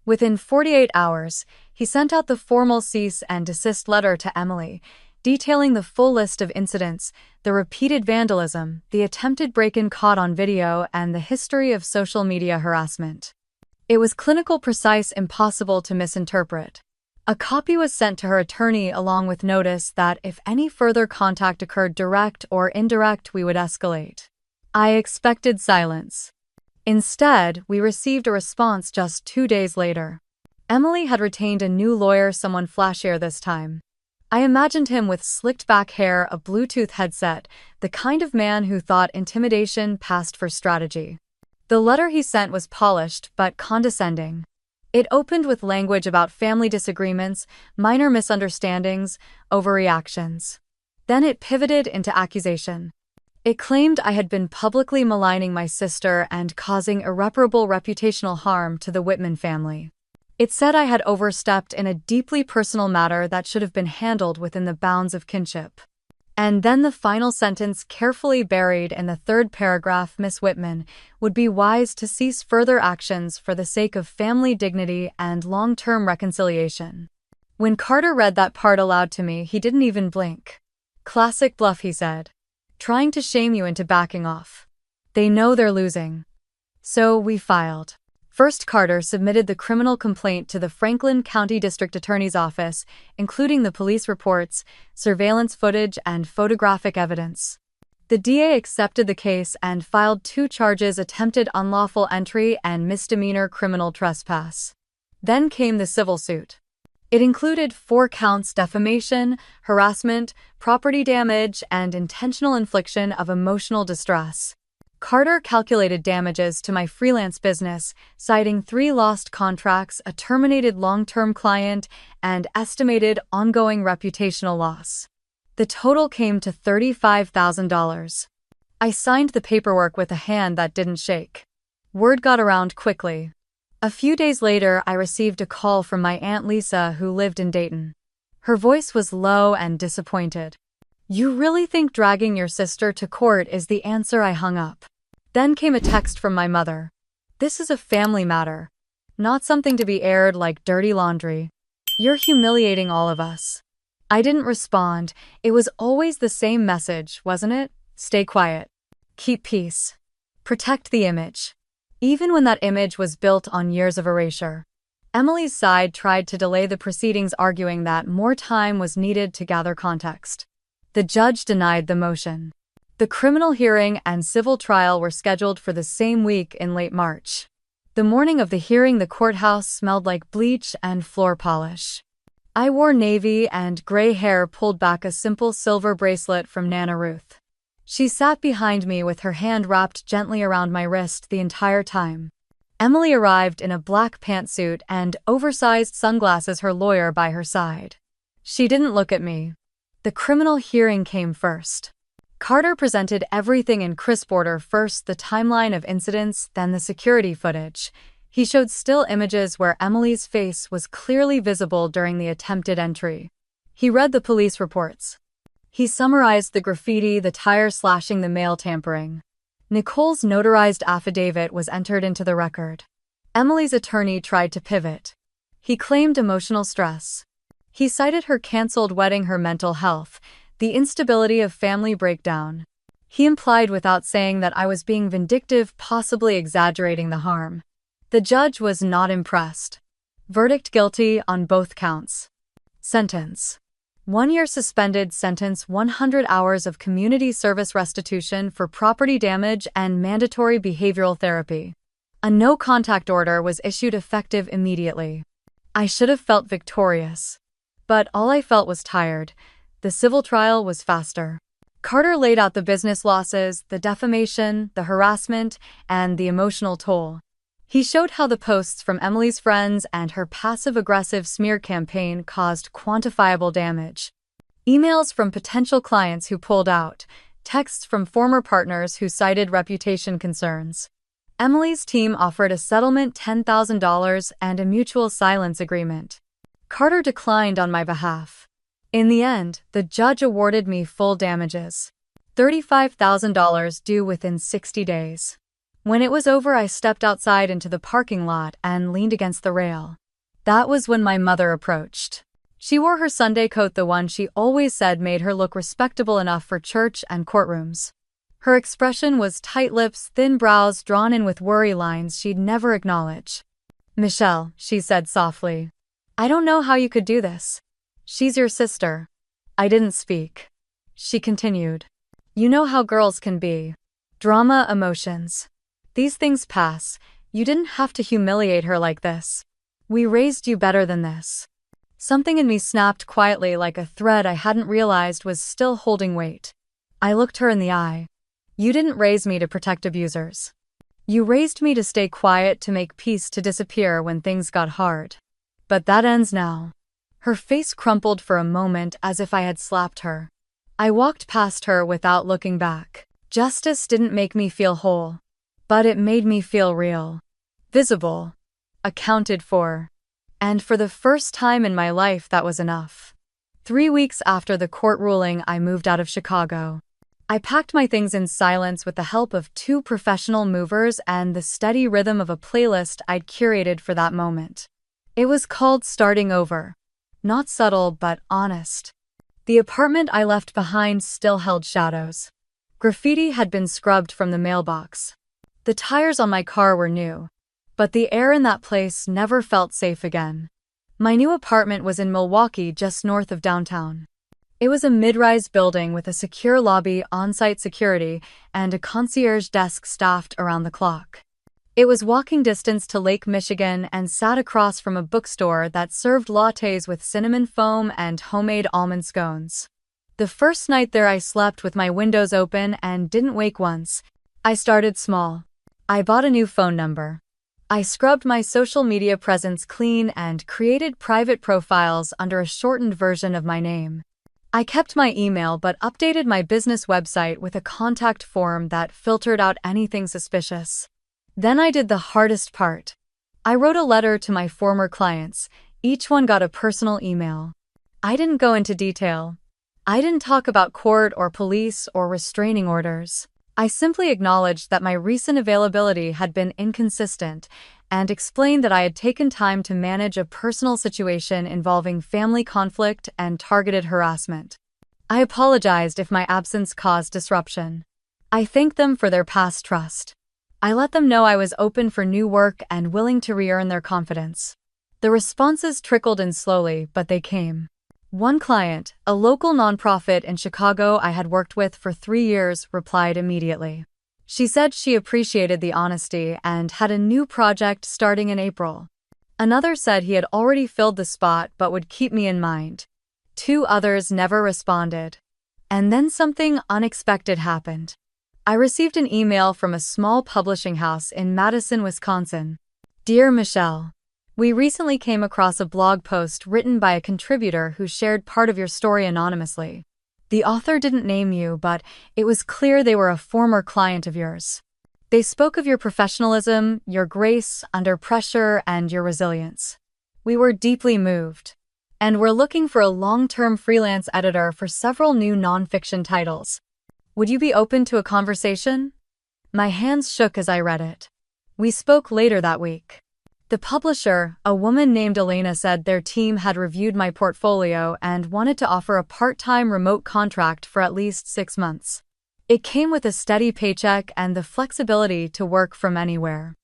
Speaker 1: Within 48 hours, he sent out the formal cease and desist letter to Emily, detailing the full list of incidents, the repeated vandalism, the attempted break-in caught on video, and the history of social media harassment. It was clinical, precise, impossible to misinterpret. A copy was sent to her attorney along with notice that if any further contact occurred, direct or indirect, we would escalate. I expected silence. Instead, we received a response just 2 days later. Emily had retained a new lawyer, someone flashier this time. I imagined him with slicked back hair, a Bluetooth headset, the kind of man who thought intimidation passed for strategy. The letter he sent was polished but condescending. It opened with language about family disagreements, minor misunderstandings, overreactions. Then it pivoted into accusation. It claimed I had been publicly maligning my sister and causing irreparable reputational harm to the Whitman family. It said I had overstepped in a deeply personal matter that should have been handled within the bounds of kinship. And then the final sentence, carefully buried in the 3rd paragraph, Miss Whitman would be wise to cease further actions for the sake of family dignity and long-term reconciliation. When Carter read that part aloud to me, he didn't even blink. "Classic bluff," he said. "Trying to shame you into backing off. They know they're losing." So we filed. First, Carter submitted the criminal complaint to the Franklin County District Attorney's Office, including the police reports, surveillance footage, and photographic evidence. The DA accepted the case and filed 2 charges: attempted unlawful entry and misdemeanor criminal trespass. Then came the civil suit. It included 4 counts: defamation, harassment, property damage, and intentional infliction of emotional distress. Carter calculated damages to my freelance business, citing 3 lost contracts, a terminated long-term client, and estimated ongoing reputational loss. The total came to $35,000. I signed the paperwork with a hand that didn't shake. Word got around quickly. A few days later, I received a call from my Aunt Lisa, who lived in Dayton. Her voice was low and disappointed. "You really think dragging your sister to court is the answer?" I hung up. Then came a text from my mother. "This is a family matter, not something to be aired like dirty laundry. You're humiliating all of us." I didn't respond. It was always the same message, wasn't it? Stay quiet. Keep peace. Protect the image. Even when that image was built on years of erasure. Emily's side tried to delay the proceedings, arguing that more time was needed to gather context. The judge denied the motion. The criminal hearing and civil trial were scheduled for the same week in late March. The morning of the hearing, the courthouse smelled like bleach and floor polish. I wore navy and gray hair pulled back, a simple silver bracelet from Nana Ruth. She sat behind me with her hand wrapped gently around my wrist the entire time. Emily arrived in a black pantsuit and oversized sunglasses, her lawyer by her side. She didn't look at me. The criminal hearing came first. Carter presented everything in crisp order: first the timeline of incidents, then the security footage. He showed still images where Emily's face was clearly visible during the attempted entry. He read the police reports. He summarized the graffiti, the tire slashing, the mail tampering. Nicole's notarized affidavit was entered into the record. Emily's attorney tried to pivot. He claimed emotional stress. He cited her canceled wedding, her mental health, the instability of family breakdown. He implied without saying that I was being vindictive, possibly exaggerating the harm. The judge was not impressed. Verdict: guilty on both counts. Sentence: 1 year suspended. Sentence: 100 hours of community service, restitution for property damage, and mandatory behavioral therapy. A no-contact order was issued effective immediately. I should have felt victorious. But all I felt was tired. The civil trial was faster. Carter laid out the business losses, the defamation, the harassment, and the emotional toll. He showed how the posts from Emily's friends and her passive-aggressive smear campaign caused quantifiable damage. Emails from potential clients who pulled out, texts from former partners who cited reputation concerns. Emily's team offered a settlement, $10,000, and a mutual silence agreement. Carter declined on my behalf. In the end, the judge awarded me full damages. $35,000 due within 60 days. When it was over, I stepped outside into the parking lot and leaned against the rail. That was when my mother approached. She wore her Sunday coat, the one she always said made her look respectable enough for church and courtrooms. Her expression was tight lips, thin brows drawn in with worry lines she'd never acknowledge. "Michelle," she said softly, "I don't know how you could do this. She's your sister." I didn't speak. She continued, "You know how girls can be. Drama, emotions. These things pass. You didn't have to humiliate her like this. We raised you better than this." Something in me snapped quietly, like a thread I hadn't realized was still holding weight. I looked her in the eye. "You didn't raise me to protect abusers. You raised me to stay quiet, to make peace, to disappear when things got hard. But that ends now." Her face crumpled for a moment, as if I had slapped her. I walked past her without looking back. Justice didn't make me feel whole. But it made me feel real. Visible. Accounted for. And for the first time in my life, that was enough. 3 weeks after the court ruling, I moved out of Chicago. I packed my things in silence with the help of 2 professional movers and the steady rhythm of a playlist I'd curated for that moment. It was called Starting Over. Not subtle, but honest. The apartment I left behind still held shadows. Graffiti had been scrubbed from the mailbox. The tires on my car were new. But the air in that place never felt safe again. My new apartment was in Milwaukee, just north of downtown. It was a mid-rise building with a secure lobby, on-site security, and a concierge desk staffed around the clock. It was walking distance to Lake Michigan and sat across from a bookstore that served lattes with cinnamon foam and homemade almond scones. The first night there, I slept with my windows open and didn't wake once. I started small. I bought a new phone number. I scrubbed my social media presence clean and created private profiles under a shortened version of my name. I kept my email but updated my business website with a contact form that filtered out anything suspicious. Then I did the hardest part. I wrote a letter to my former clients. Each one got a personal email. I didn't go into detail. I didn't talk about court or police or restraining orders. I simply acknowledged that my recent availability had been inconsistent and explained that I had taken time to manage a personal situation involving family conflict and targeted harassment. I apologized if my absence caused disruption. I thanked them for their past trust. I let them know I was open for new work and willing to re-earn their confidence. The responses trickled in slowly, but they came. One client, a local nonprofit in Chicago I had worked with for 3 years, replied immediately. She said she appreciated the honesty and had a new project starting in April. Another said he had already filled the spot but would keep me in mind. 2 others never responded. And then something unexpected happened. I received an email from a small publishing house in Madison, Wisconsin. Dear Michelle, we recently came across a blog post written by a contributor who shared part of your story anonymously. The author didn't name you, but it was clear they were a former client of yours. They spoke of your professionalism, your grace under pressure, and your resilience. We were deeply moved. And we're looking for a long-term freelance editor for several new nonfiction titles. Would you be open to a conversation? My hands shook as I read it. We spoke later that week. The publisher, a woman named Elena, said their team had reviewed my portfolio and wanted to offer a part-time remote contract for at least 6 months. It came with a steady paycheck and the flexibility to work from anywhere.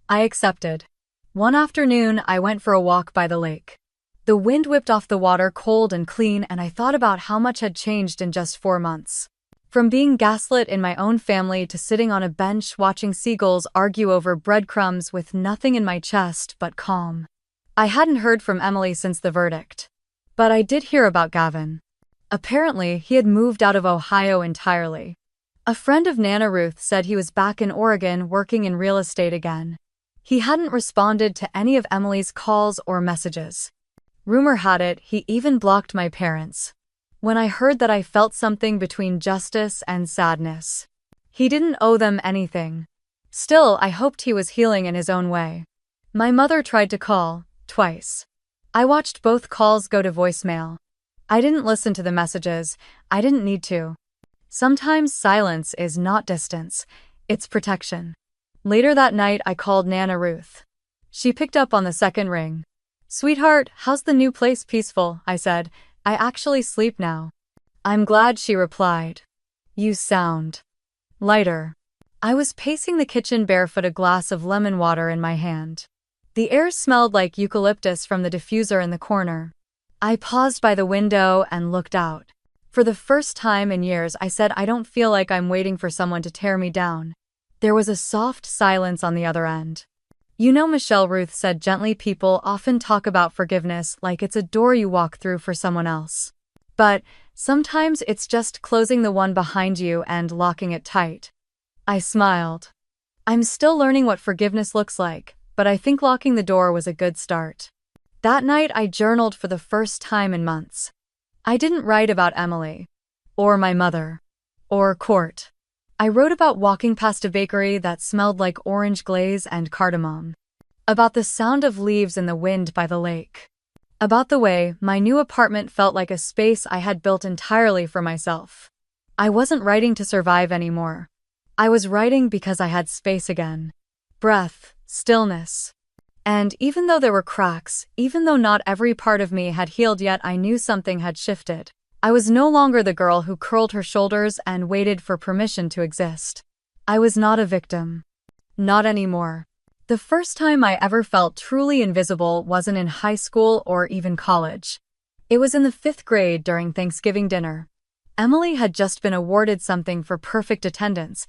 Speaker 1: I accepted. One afternoon, I went for a walk by the lake. The wind whipped off the water cold and clean, and I thought about how much had changed in just 4 months. From being gaslit in my own family to sitting on a bench watching seagulls argue over breadcrumbs with nothing in my chest but calm. I hadn't heard from Emily since the verdict. But I did hear about Gavin. Apparently, he had moved out of Ohio entirely. A friend of Nana Ruth said he was back in Oregon working in real estate again. He hadn't responded to any of Emily's calls or messages. Rumor had it he even blocked my parents. When I heard that, I felt something between justice and sadness. He didn't owe them anything. Still, I hoped he was healing in his own way. My mother tried to call, twice. I watched both calls go to voicemail. I didn't listen to the messages. I didn't need to. Sometimes silence is not distance, it's protection. Later that night, I called Nana Ruth. She picked up on the second ring. "Sweetheart, how's the new place?" "Peaceful," I said. "I actually sleep now." "I'm glad," she replied. "You sound lighter." I was pacing the kitchen barefoot, a glass of lemon water in my hand. The air smelled like eucalyptus from the diffuser in the corner. I paused by the window and looked out. For the first time in years, I said, "I don't feel like I'm waiting for someone to tear me down." There was a soft silence on the other end. "You know," Michelle, Ruth said gently, "people often talk about forgiveness like it's a door you walk through for someone else. But sometimes it's just closing the one behind you and locking it tight." I smiled. I'm still learning what forgiveness looks like, but I think locking the door was a good start. That night, I journaled for the first time in months. I didn't write about Emily, or my mother, or court. I wrote about walking past a bakery that smelled like orange glaze and cardamom. About the sound of leaves in the wind by the lake. About the way my new apartment felt like a space I had built entirely for myself. I wasn't writing to survive anymore. I was writing because I had space again. Breath, stillness. And even though there were cracks, even though not every part of me had healed yet, I knew something had shifted. I was no longer the girl who curled her shoulders and waited for permission to exist. I was not a victim. Not anymore. The first time I ever felt truly invisible wasn't in high school or even college. It was in the 5th grade during Thanksgiving dinner. Emily had just been awarded something for perfect attendance.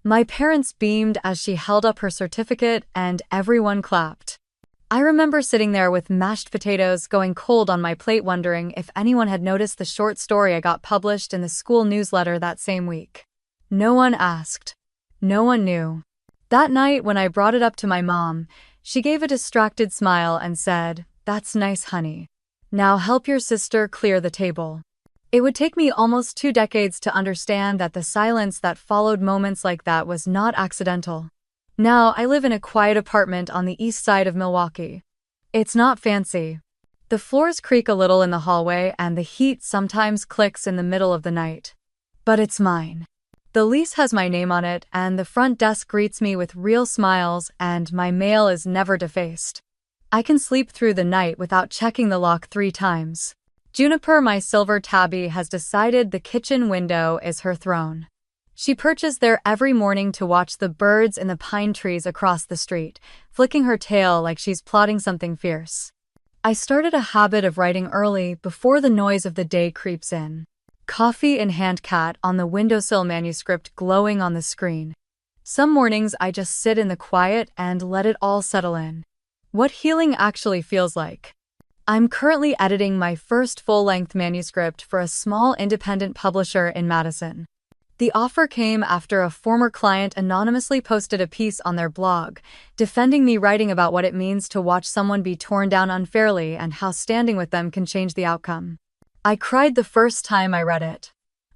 Speaker 1: My parents beamed as she held up her certificate, and everyone clapped. I remember sitting there with mashed potatoes going cold on my plate, wondering if anyone had noticed the short story I got published in the school newsletter that same week. No one asked. No one knew. That night, when I brought it up to my mom, she gave a distracted smile and said, "That's nice, honey. Now help your sister clear the table." It would take me almost 2 decades to understand that the silence that followed moments like that was not accidental. Now, I live in a quiet apartment on the east side of Milwaukee. It's not fancy. The floors creak a little in the hallway and the heat sometimes clicks in the middle of the night. But it's mine. The lease has my name on it, and the front desk greets me with real smiles, and my mail is never defaced. I can sleep through the night without checking the lock 3 times. Juniper, my silver tabby, has decided the kitchen window is her throne. She perches there every morning to watch the birds in the pine trees across the street, flicking her tail like she's plotting something fierce. I started a habit of writing early before the noise of the day creeps in. Coffee in hand, cat on the windowsill, manuscript glowing on the screen. Some mornings I just sit in the quiet and let it all settle in. What healing actually feels like. I'm currently editing my first full-length manuscript for a small independent publisher in Madison. The offer came after a former client anonymously posted a piece on their blog, defending me writing about what it means to watch someone be torn down unfairly and how standing with them can change the outcome. I cried the first time I read it.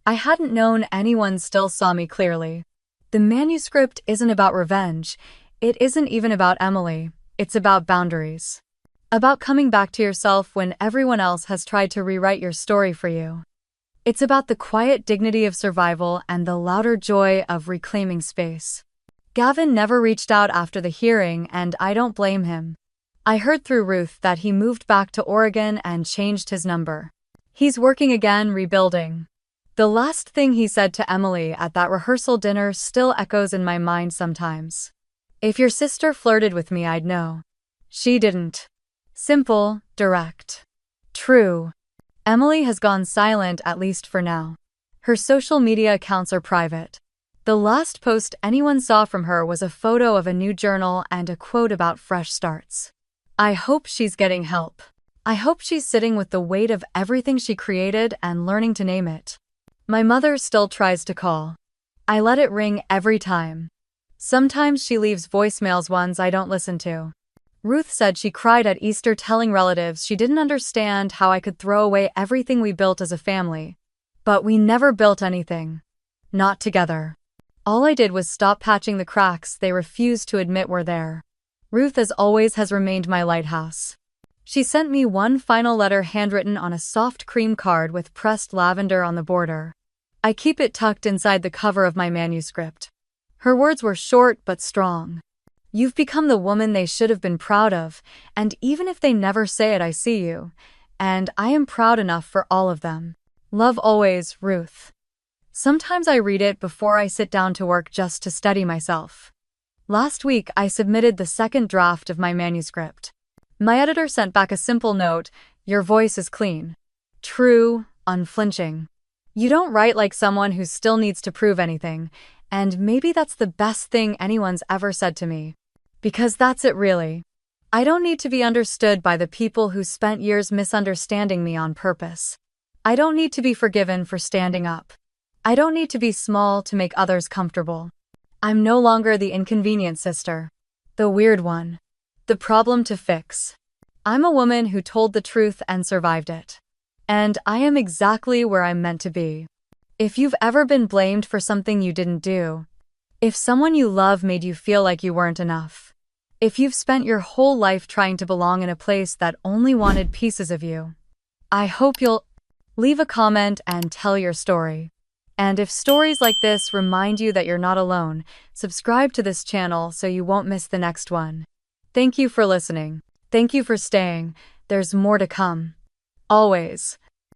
Speaker 1: I hadn't known anyone still saw me clearly. The manuscript isn't about revenge. It isn't even about Emily. It's about boundaries. About coming back to yourself when everyone else has tried to rewrite your story for you. It's about the quiet dignity of survival and the louder joy of reclaiming space. Gavin never reached out after the hearing, and I don't blame him. I heard through Ruth that he moved back to Oregon and changed his number. He's working again, rebuilding. The last thing he said to Emily at that rehearsal dinner still echoes in my mind sometimes. If your sister flirted with me, I'd know. She didn't. Simple, direct. True. Emily has gone silent, at least for now. Her social media accounts are private. The last post anyone saw from her was a photo of a new journal and a quote about fresh starts. I hope she's getting help. I hope she's sitting with the weight of everything she created and learning to name it. My mother still tries to call. I let it ring every time. Sometimes she leaves voicemails, ones I don't listen to. Ruth said she cried at Easter telling relatives she didn't understand how I could throw away everything we built as a family. But we never built anything. Not together. All I did was stop patching the cracks they refused to admit were there. Ruth, as always, has remained my lighthouse. She sent me one final letter handwritten on a soft cream card with pressed lavender on the border. I keep it tucked inside the cover of my manuscript. Her words were short but strong. You've become the woman they should have been proud of, and even if they never say it, I see you. And I am proud enough for all of them. Love always, Ruth. Sometimes I read it before I sit down to work just to steady myself. Last week, I submitted the second draft of my manuscript. My editor sent back a simple note: your voice is clean. True, unflinching. You don't write like someone who still needs to prove anything, and maybe that's the best thing anyone's ever said to me. Because that's it, really. I don't need to be understood by the people who spent years misunderstanding me on purpose. I don't need to be forgiven for standing up. I don't need to be small to make others comfortable. I'm no longer the inconvenient sister. The weird one. The problem to fix. I'm a woman who told the truth and survived it. And I am exactly where I'm meant to be. If you've ever been blamed for something you didn't do, if someone you love made you feel like you weren't enough, if you've spent your whole life trying to belong in a place that only wanted pieces of you, I hope you'll leave a comment and tell your story. And if stories like this remind you that you're not alone, subscribe to this channel so you won't miss the next one. Thank you for listening. Thank you for staying. There's more to come. Always.